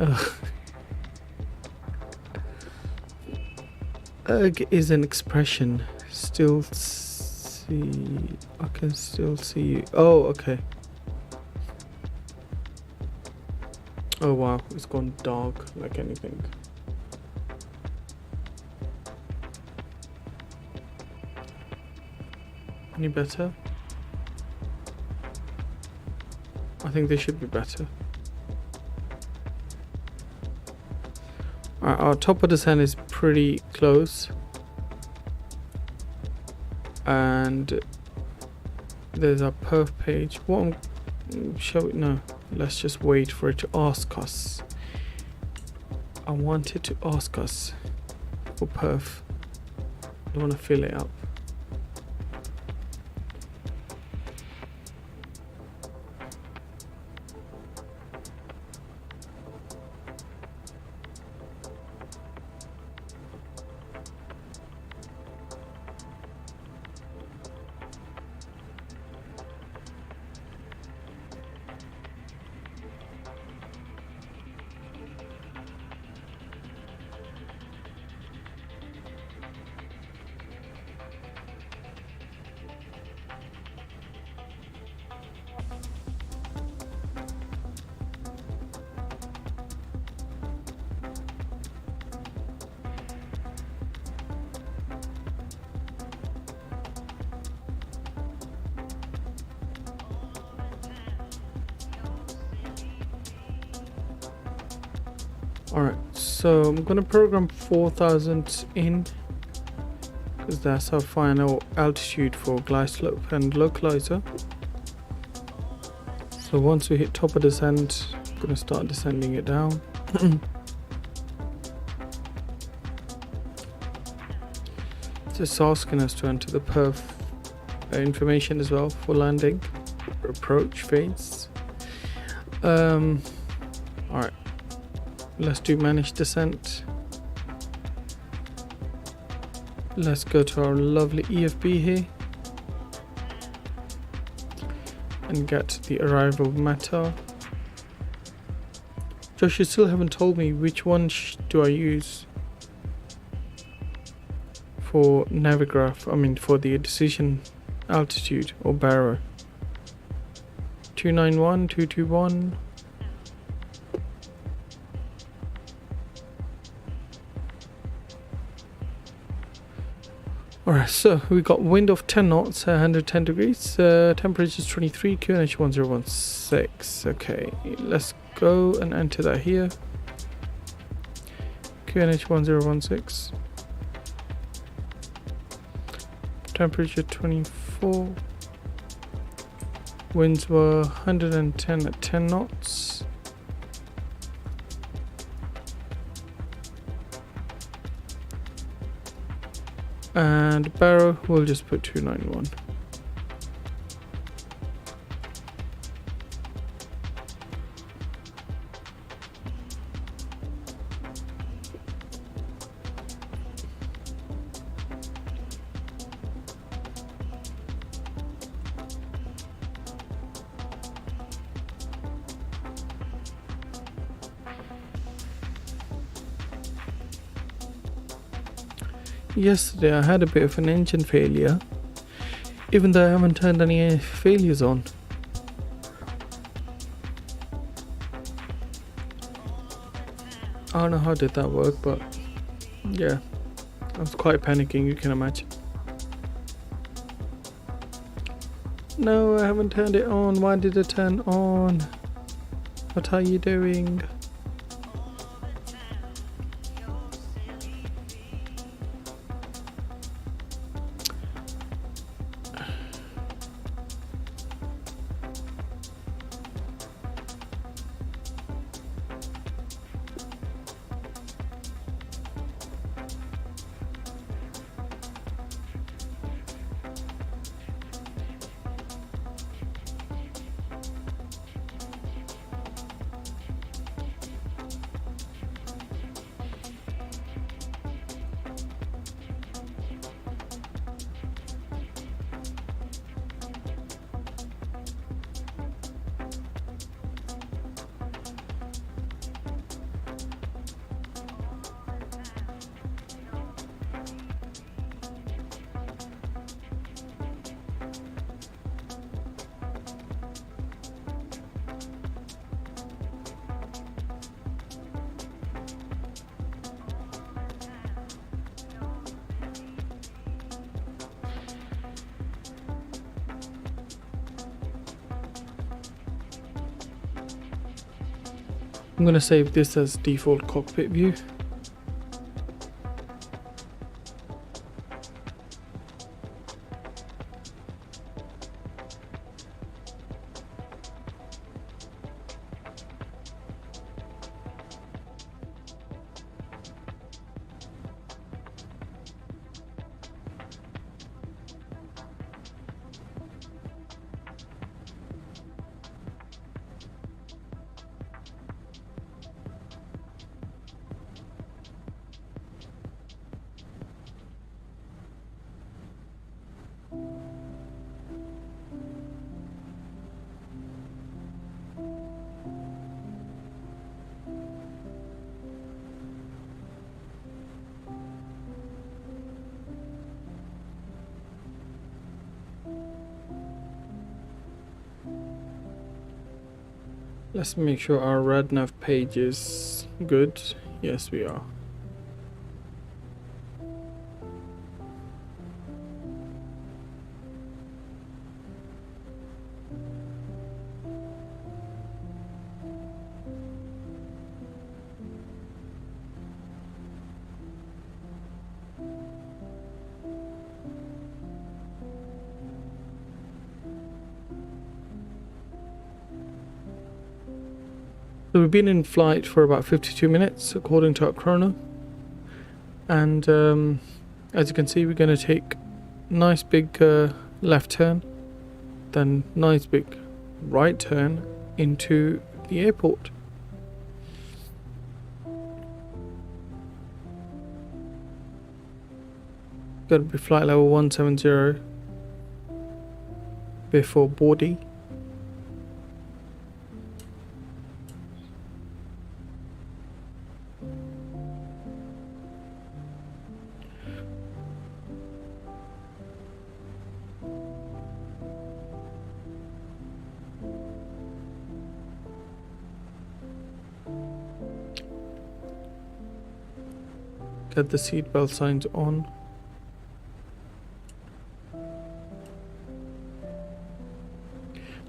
is an expression. Still see, I can still see you. Oh, okay. Oh wow, it's gone dark like anything. Any better? I think they should be better. Our top of the sun is pretty close, and there's our perf page. What shall we? No, let's just wait for it to ask us. I want it to ask us for perf. I don't want to fill it up. Alright, so I'm gonna program 4,000 in, because that's our final altitude for glide slope and localizer. So once we hit top of descent, I'm gonna start descending it down. It's asking us to enter the perf information as well for landing, approach phase. Alright, let's do managed descent. Let's go to our lovely EFB here and get the arrival meta. Josh, you still haven't told me which one do I use for Navigraph, I mean for the decision altitude or barrow. 291, 221. Alright, so we got wind of 10 knots, 110 degrees, temperature is 23, QNH 1016. Okay, let's go and enter that here. QNH 1016. Temperature 24. Winds were 110 at 10 knots. And barrow, we'll just put 291. Yesterday I had a bit of an engine failure, even though I haven't turned any failures on. I don't know how did that work, but yeah, I was quite panicking, you can imagine. No, I haven't turned it on. Why did it turn on? What are you doing? I'm gonna save this as default cockpit view. Let's make sure our RadNav page is good. Yes, we are. So we've been in flight for about 52 minutes according to our chrono, and as you can see, we're going to take nice big left turn, then nice big right turn into the airport. Got to be flight level 170 before boarding. Get the seatbelt signs on.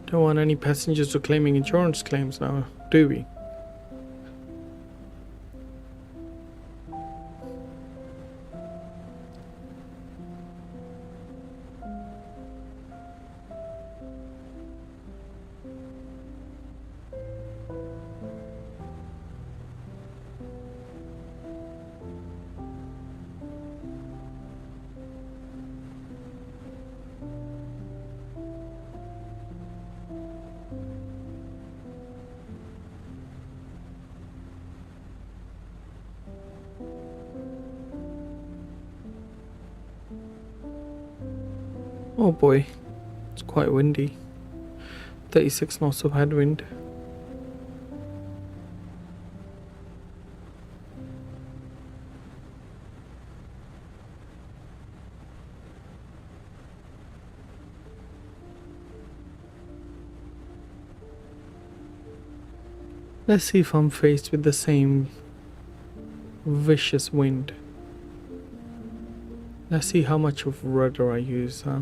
Don't want any passengers claiming insurance claims now, do we? Oh boy, it's quite windy. 36 knots of headwind. Let's see if I'm faced with the same vicious wind. Let's see how much of rudder I use, huh?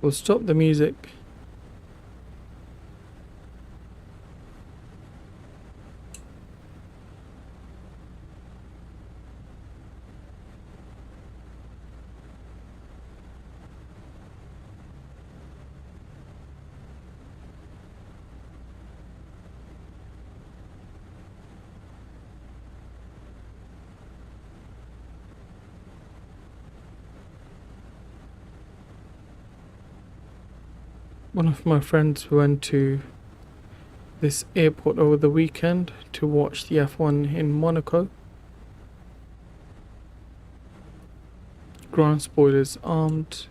We'll stop the music. One of my friends went to this airport over the weekend to watch the F1 in Monaco. Ground spoilers armed.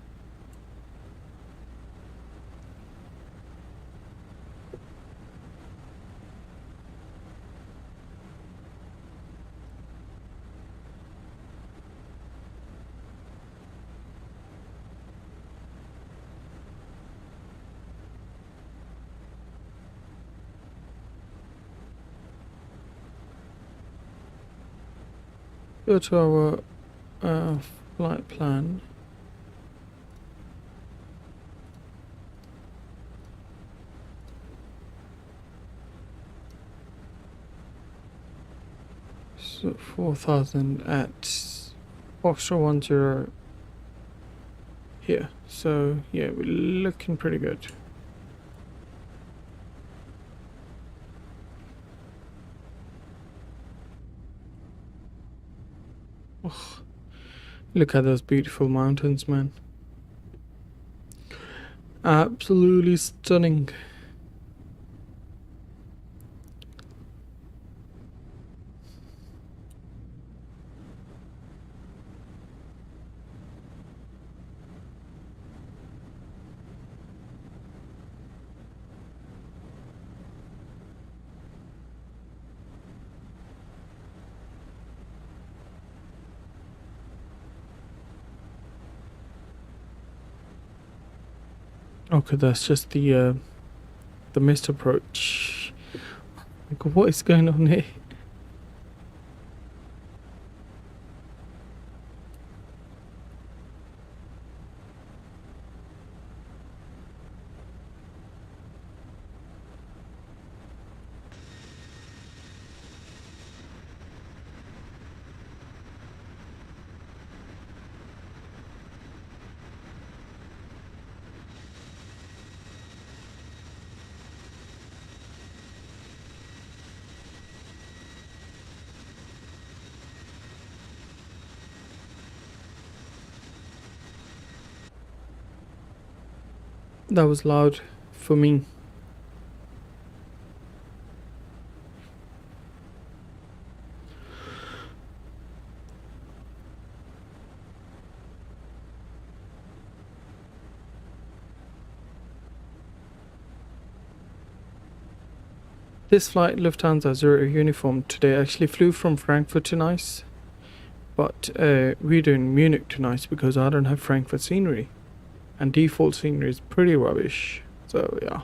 Go to our flight plan. So 4,000 at Foxtrot 10 here. So yeah, we're looking pretty good. Oh, look at those beautiful mountains, man. Absolutely stunning. Okay, that's just the missed approach. Like, what is going on here? That was loud for me. This flight, Lufthansa 0 uniform, today actually flew from Frankfurt to Nice, but we're doing Munich to Nice because I don't have Frankfurt scenery, and default scenery is pretty rubbish. So yeah.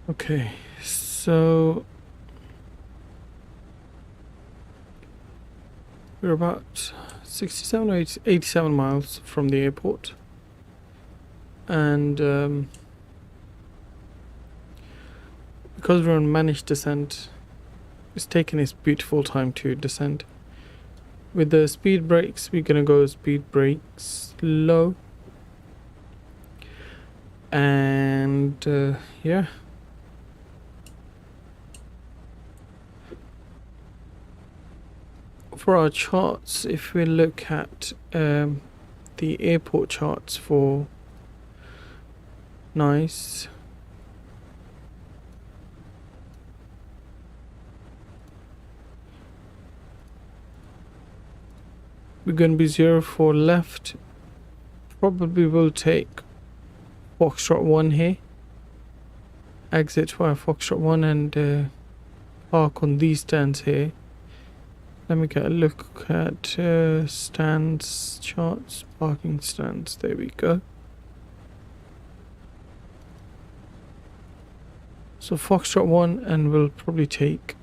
Okay, so we're about 67 or 87 miles from the airport, and because we're on managed descent, it's taking its beautiful time to descend. With the speed brakes, we're gonna go speed brakes low, and yeah. For our charts, if we look at the airport charts for Nice, we're going to be 04 left. Probably will take Foxtrot 1 here, exit via Foxtrot 1 and park on these stands here. Let me get a look at stands charts, parking stands. There we go. So Foxtrot 1, and we'll probably take,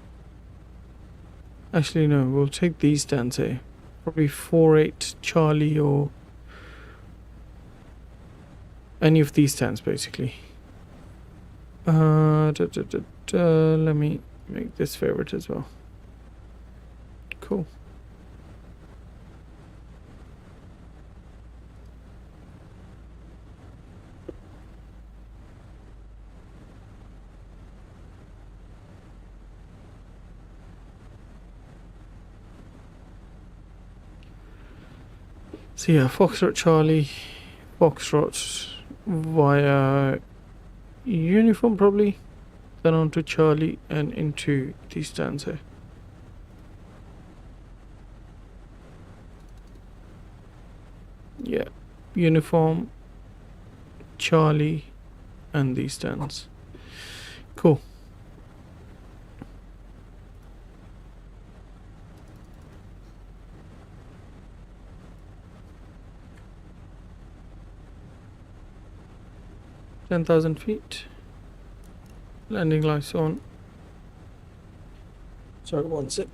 actually no, we'll take these stands here. Probably 48 Charlie or any of these stands basically. Let me make this favorite as well. Cool. So yeah, Foxtrot Charlie, Foxtrot via uniform probably, then on to Charlie and into these stands here. uniform, Charlie, and these turns. Cool. $10,000 landing lights on. Sorry, one sec.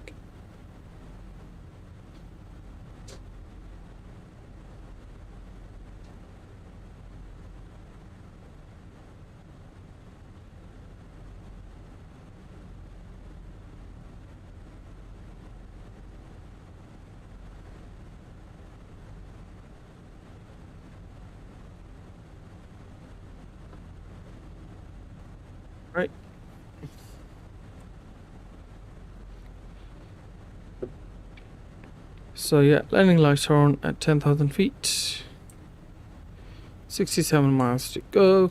Right. So yeah, landing lights are on at 10,000 feet. 67 miles to go.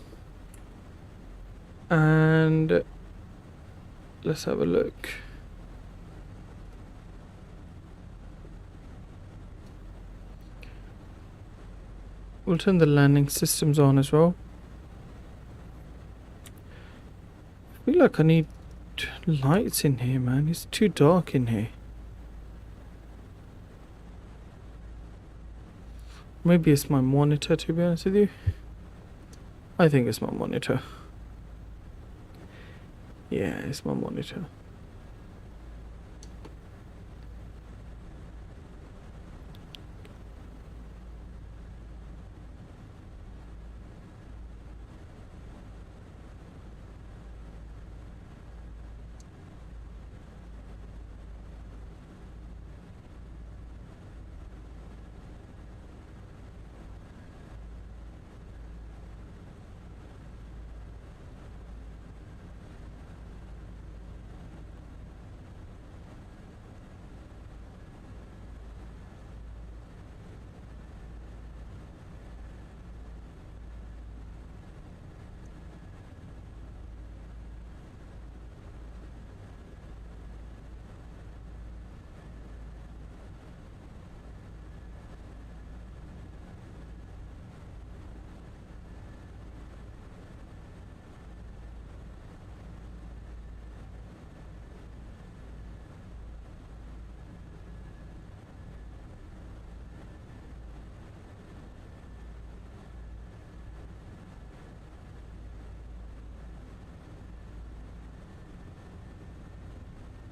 And let's have a look. We'll turn the landing systems on as well. I feel like I need lights in here, man. It's too dark in here. Maybe it's my monitor, to be honest with you. I think it's my monitor. Yeah, it's my monitor.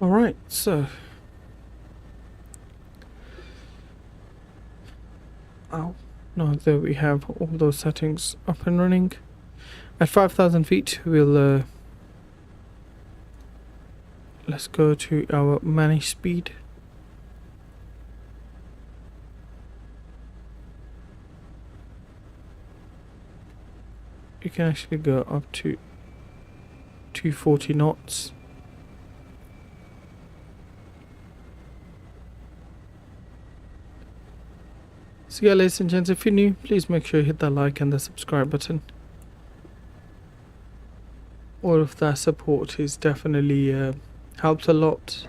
Alright, so now that we have all those settings up and running, at 5,000 feet we'll let's go to our manage speed. You can actually go up to 240 knots. So yeah, ladies and gents, if you're new, please make sure you hit that like and the subscribe button. All of that support is definitely helps a lot.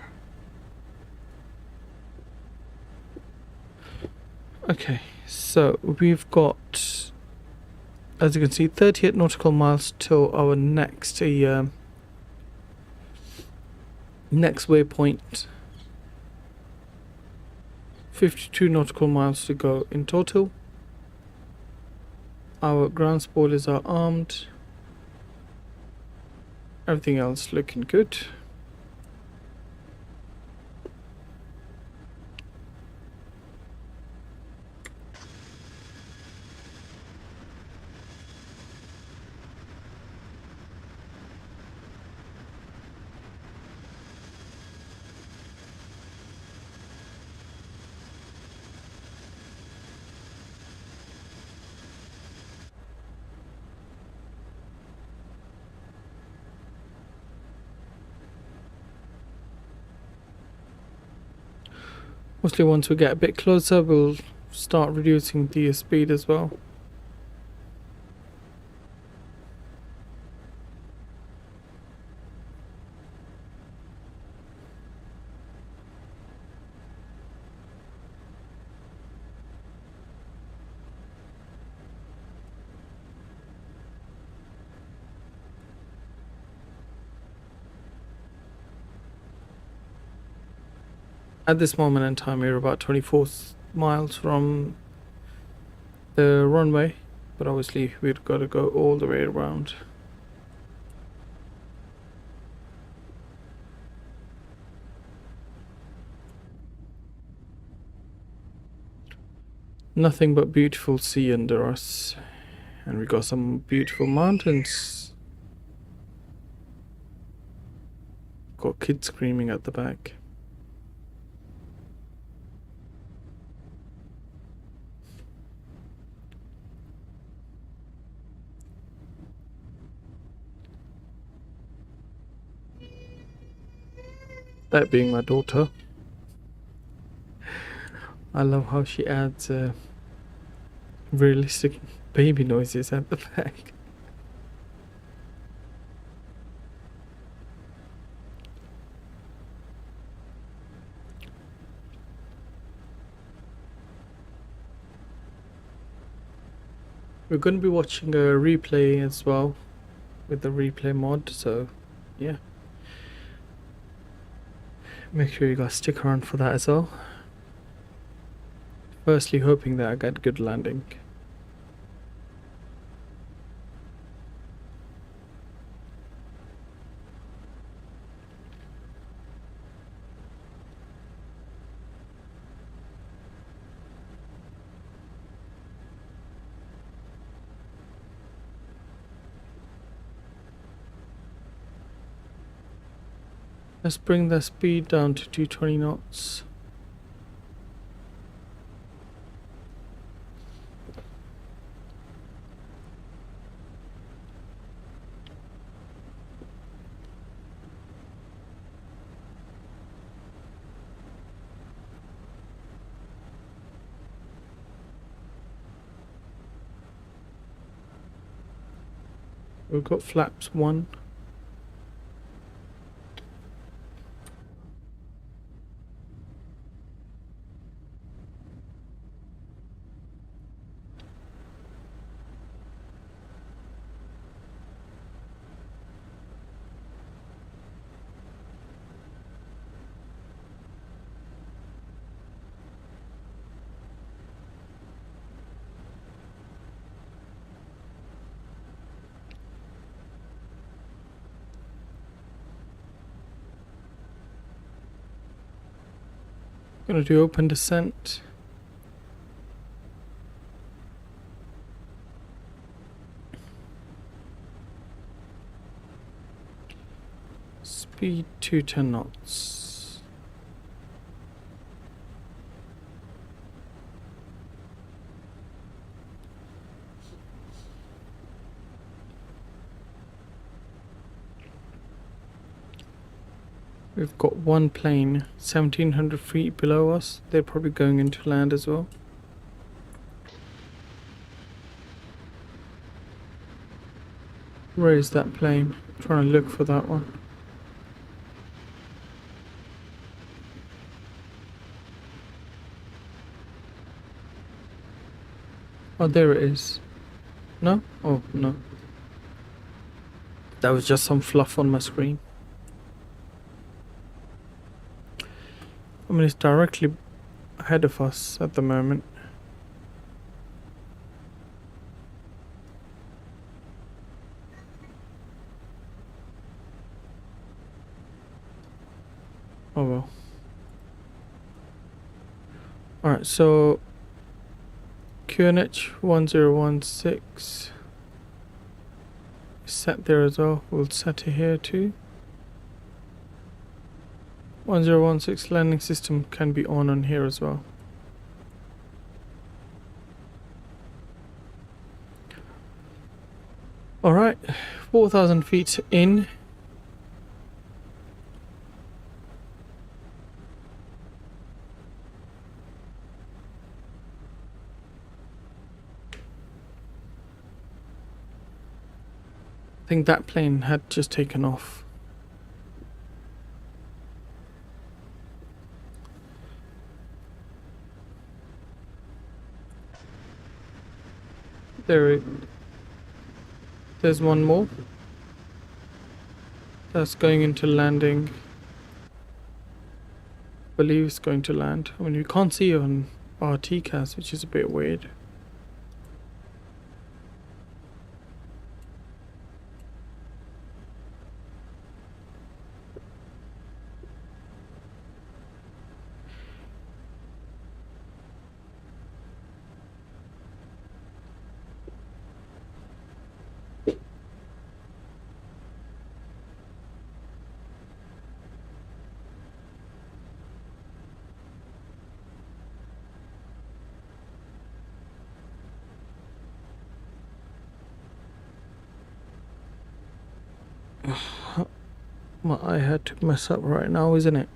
Okay, so we've got, as you can see, 38 nautical miles till our next next waypoint. 52 nautical miles to go in total. Our ground spoilers are armed. Everything else looking good. Mostly once we get a bit closer, we'll start reducing the speed as well. At this moment in time, we're about 24 miles from the runway, but obviously we've got to go all the way around. Nothing but beautiful sea under us, and we got some beautiful mountains. Got kids screaming at the back. That being my daughter. I love how she adds realistic baby noises at the back. We're going to be watching a replay as well with the replay mod, so yeah. Make sure you guys stick around for that as well. Firstly, hoping that I get good landing. Let's bring the speed down to 220 knots. We've got flaps 1. Gonna do open descent. Speed 210 knots. We've got one plane 1700 feet below us. They're probably going into land as well. Where is that plane? I'm trying to look for that one. Oh, there it is. No? Oh, no. That was just some fluff on my screen. I mean, it's directly ahead of us at the moment. Oh well. Alright, so QNH 1016 is set there as well. We'll set it here too. 1016 landing system can be on here as well. Alright, 4,000 feet in. I think that plane had just taken off. There's one more. That's going into landing. believe it's going to land. I mean, we can't see on our TCAS, which is a bit weird. My eye had to mess up right now, isn't it?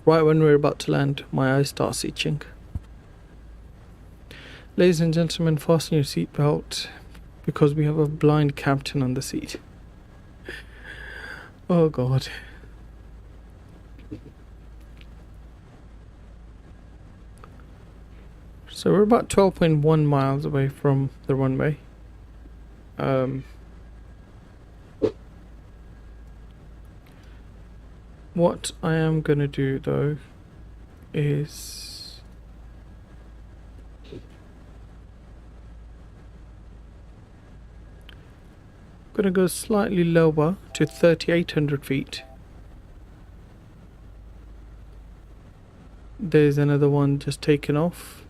Right when we're about to land, my eye starts itching. Ladies and gentlemen, fasten your seatbelt because we have a blind captain on the seat. Oh god. So we're about 12.1 miles away from the runway. What I am gonna do though is gonna go slightly lower to 3,800 feet. There's another one just taken off.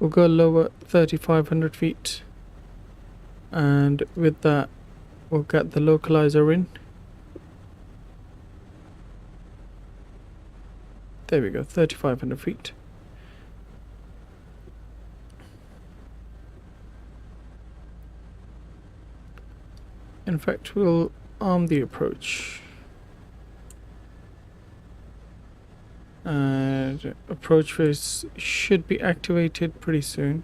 We'll go lower 3,500 feet, and with that we'll get the localizer in. There we go, 3,500 feet. In fact, we'll arm the approach. And approach phase should be activated pretty soon.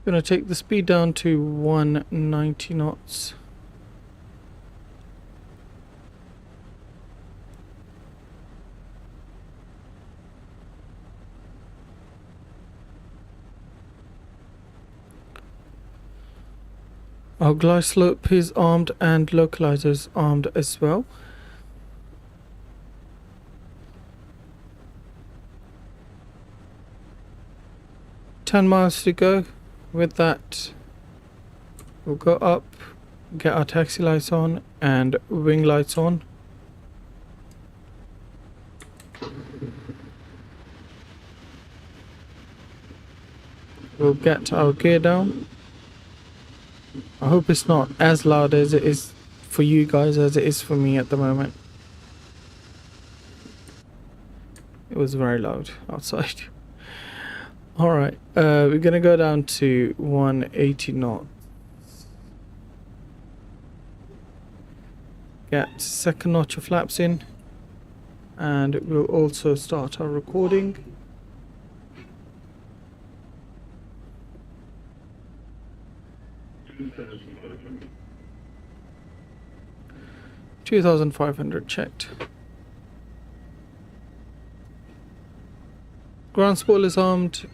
Gonna take the speed down to 190 knots. Our glide slope is armed and localizer is armed as well. $10 miles to go. With that, we'll go up, get our taxi lights on and wing lights on. We'll get our gear down. I hope it's not as loud as it is for you guys as it is for me at the moment. It was very loud outside. Alright, we're gonna go down to 180 knots. Get second notch of flaps in, and we'll also start our recording. $2,500 checked. Ground spoilers armed.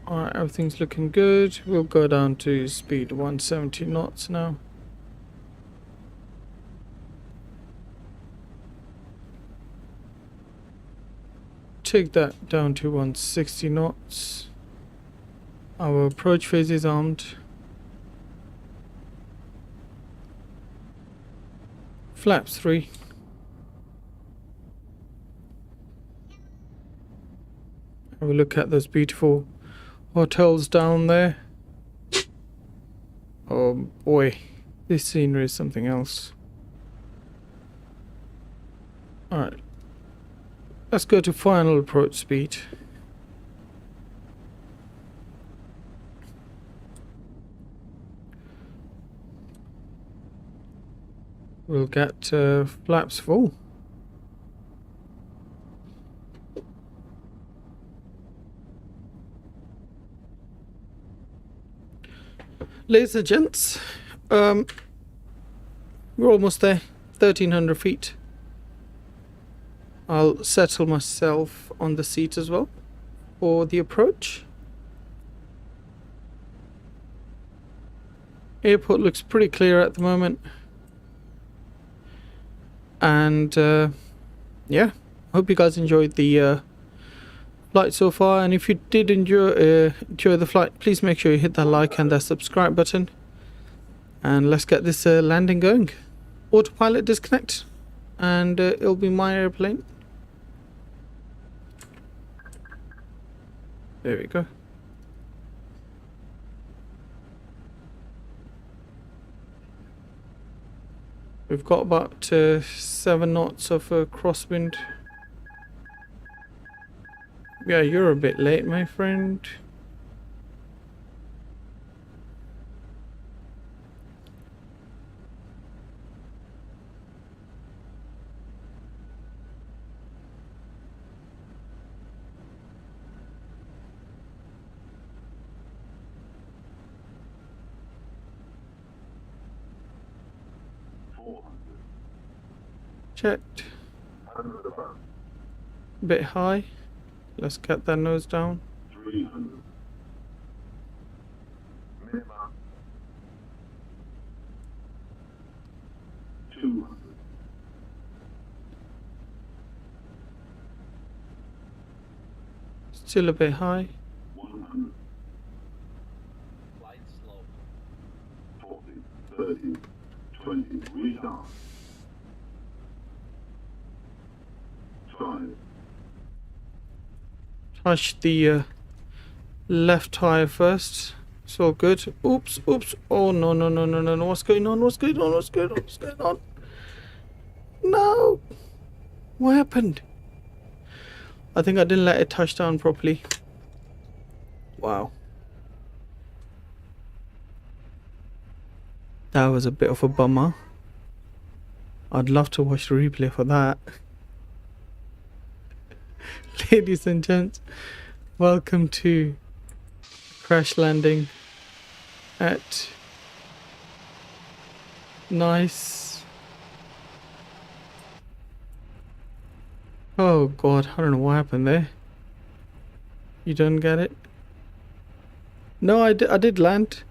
Alright, everything's looking good. We'll go down to speed 170 knots now. Take that down to 160 knots. Our approach phase is armed. Flaps 3. Have a look at those beautiful hotels down there. Oh boy, this scenery is something else. Alright, let's go to final approach speed. We'll get flaps full. Ladies and gents, we're almost there. 1,300 feet. I'll settle myself on the seat as well for the approach. Airport looks pretty clear at the moment. And yeah, hope you guys enjoyed the flight so far. And if you did enjoy the flight, please make sure you hit that like and that subscribe button. And let's get this landing going. Autopilot disconnect. And it'll be my airplane. There we go. We've got about 7 knots of crosswind. Yeah, you're a bit late, my friend. Checked. Bit high. Let's get that nose down. 300. Minimum. 200. Still a bit high. 100. Flight slow. 40, 30, 20. Restart. 5. Touch the left tire first. It's all good. Oops, oops. Oh no, no, no, no, no, no. What's going on? What's going on? What's going on? What's going on? No. What happened? I think I didn't let it touch down properly. Wow. That was a bit of a bummer. I'd love to watch the replay for that. Ladies and gents, welcome to crash landing at nice. Oh god, I don't know what happened there. You don't get it? No, I did land,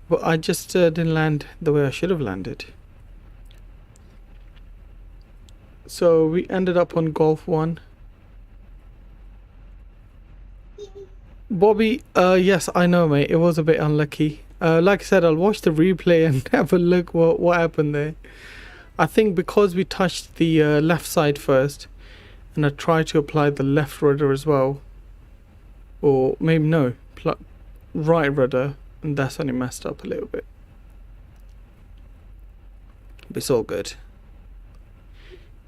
but I just didn't land the way I should have landed. So we ended up on Golf 1. Bobby, yes, I know, mate. It was a bit unlucky. Like I said, I'll watch the replay and have a look what happened there. I think because we touched the left side first, and I tried to apply the left rudder as well, or maybe no, right rudder, and that's when it messed up a little bit. But it's all good.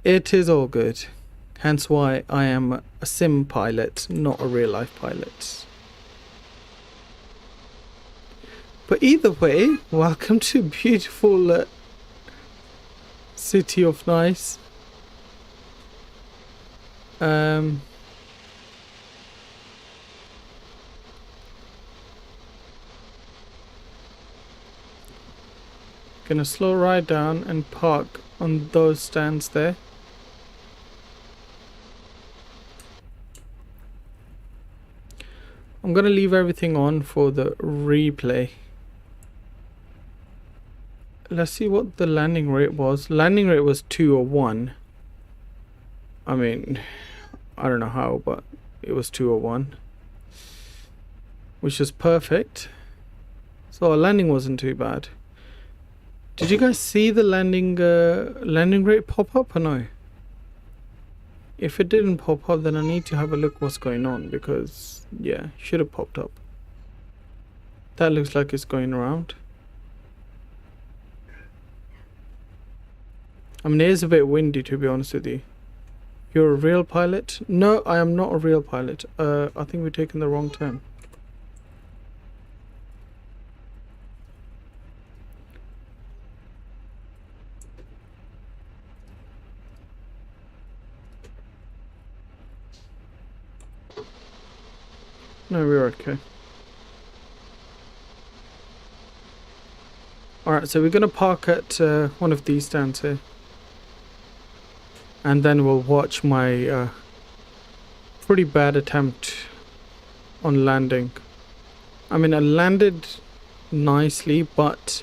It is all good. Hence why I am a sim pilot, not a real life pilot. But either way, welcome to beautiful city of Nice. Gonna slow right down and park on those stands there. I'm gonna leave everything on for the replay. Let's see what the landing rate was. Landing rate was 201. I mean, I don't know how, but it was 201, which is perfect. So our landing wasn't too bad. Did you guys see the landing rate pop up or no? If it didn't pop up, then I need to have a look what's going on, because yeah, it should have popped up. That looks like it's going around. I mean, it is a bit windy, to be honest with you. You're a real pilot? No, I am not a real pilot. I think we're taking the wrong turn. No, we're okay. Alright, so we're gonna park at one of these stands here. And then we'll watch my pretty bad attempt on landing. I mean, I landed nicely, but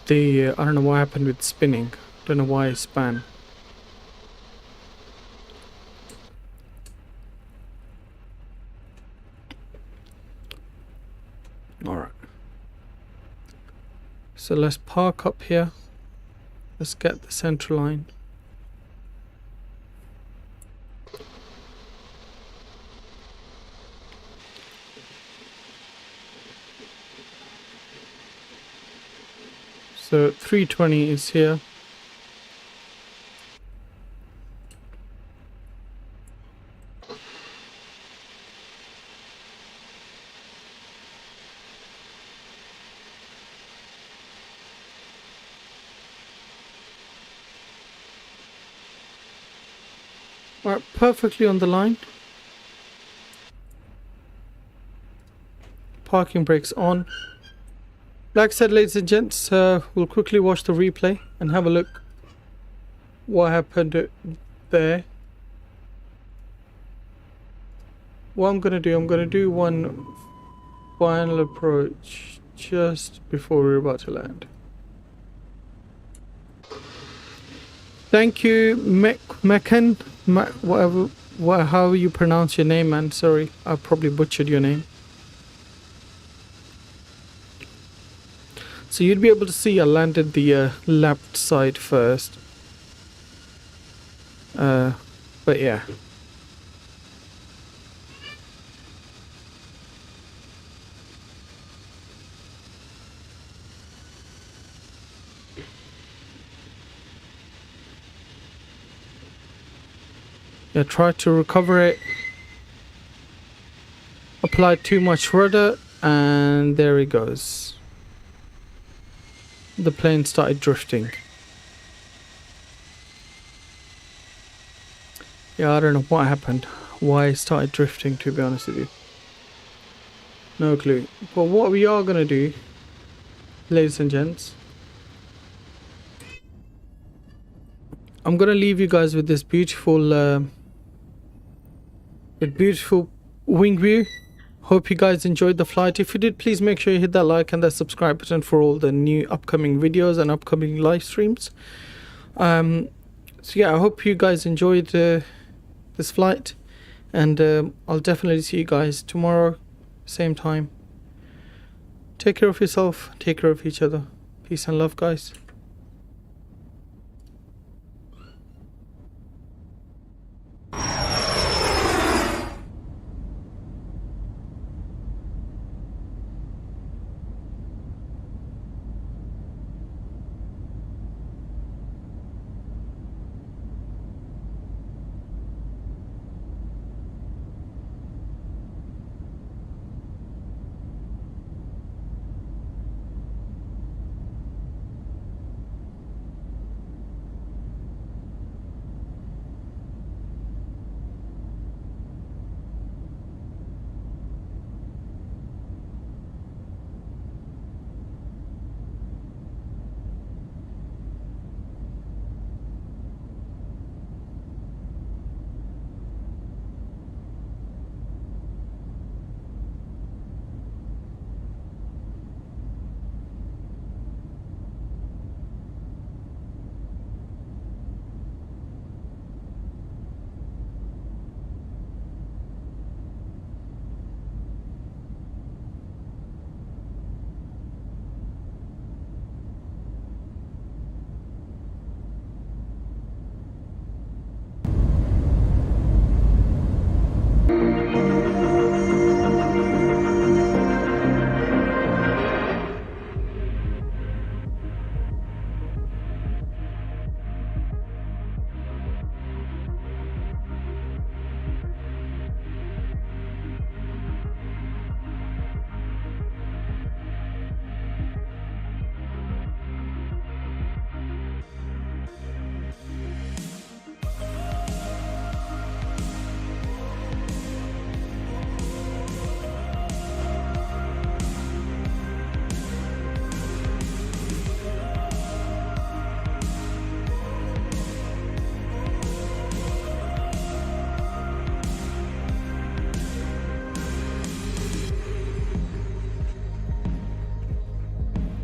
the I don't know what happened with spinning. Don't know why it span. Alright. So let's park up here. Let's get the central line. So 320 is here. Alright, perfectly on the line. Parking brakes on. Like I said, ladies and gents, we'll quickly watch the replay and have a look what happened there. What I'm going to do one final approach just before we're about to land. Thank you, Mekan, however you pronounce your name, man. Sorry, I probably butchered your name. So you'd be able to see I landed the left side first. But yeah. Yeah, try to recover it. Apply too much rudder, and there it goes. The plane started drifting. Yeah, I don't know what happened. Why it started drifting, to be honest with you. No clue. But what we are going to do, ladies and gents, I'm going to leave you guys with this beautiful wing view. Hope you guys enjoyed the flight. If you did, please make sure you hit that like and that subscribe button for all the new upcoming videos and upcoming live streams. So yeah, I hope you guys enjoyed this flight, and I'll definitely see you guys tomorrow, same time. Take care of yourself, take care of each other. Peace and love, guys.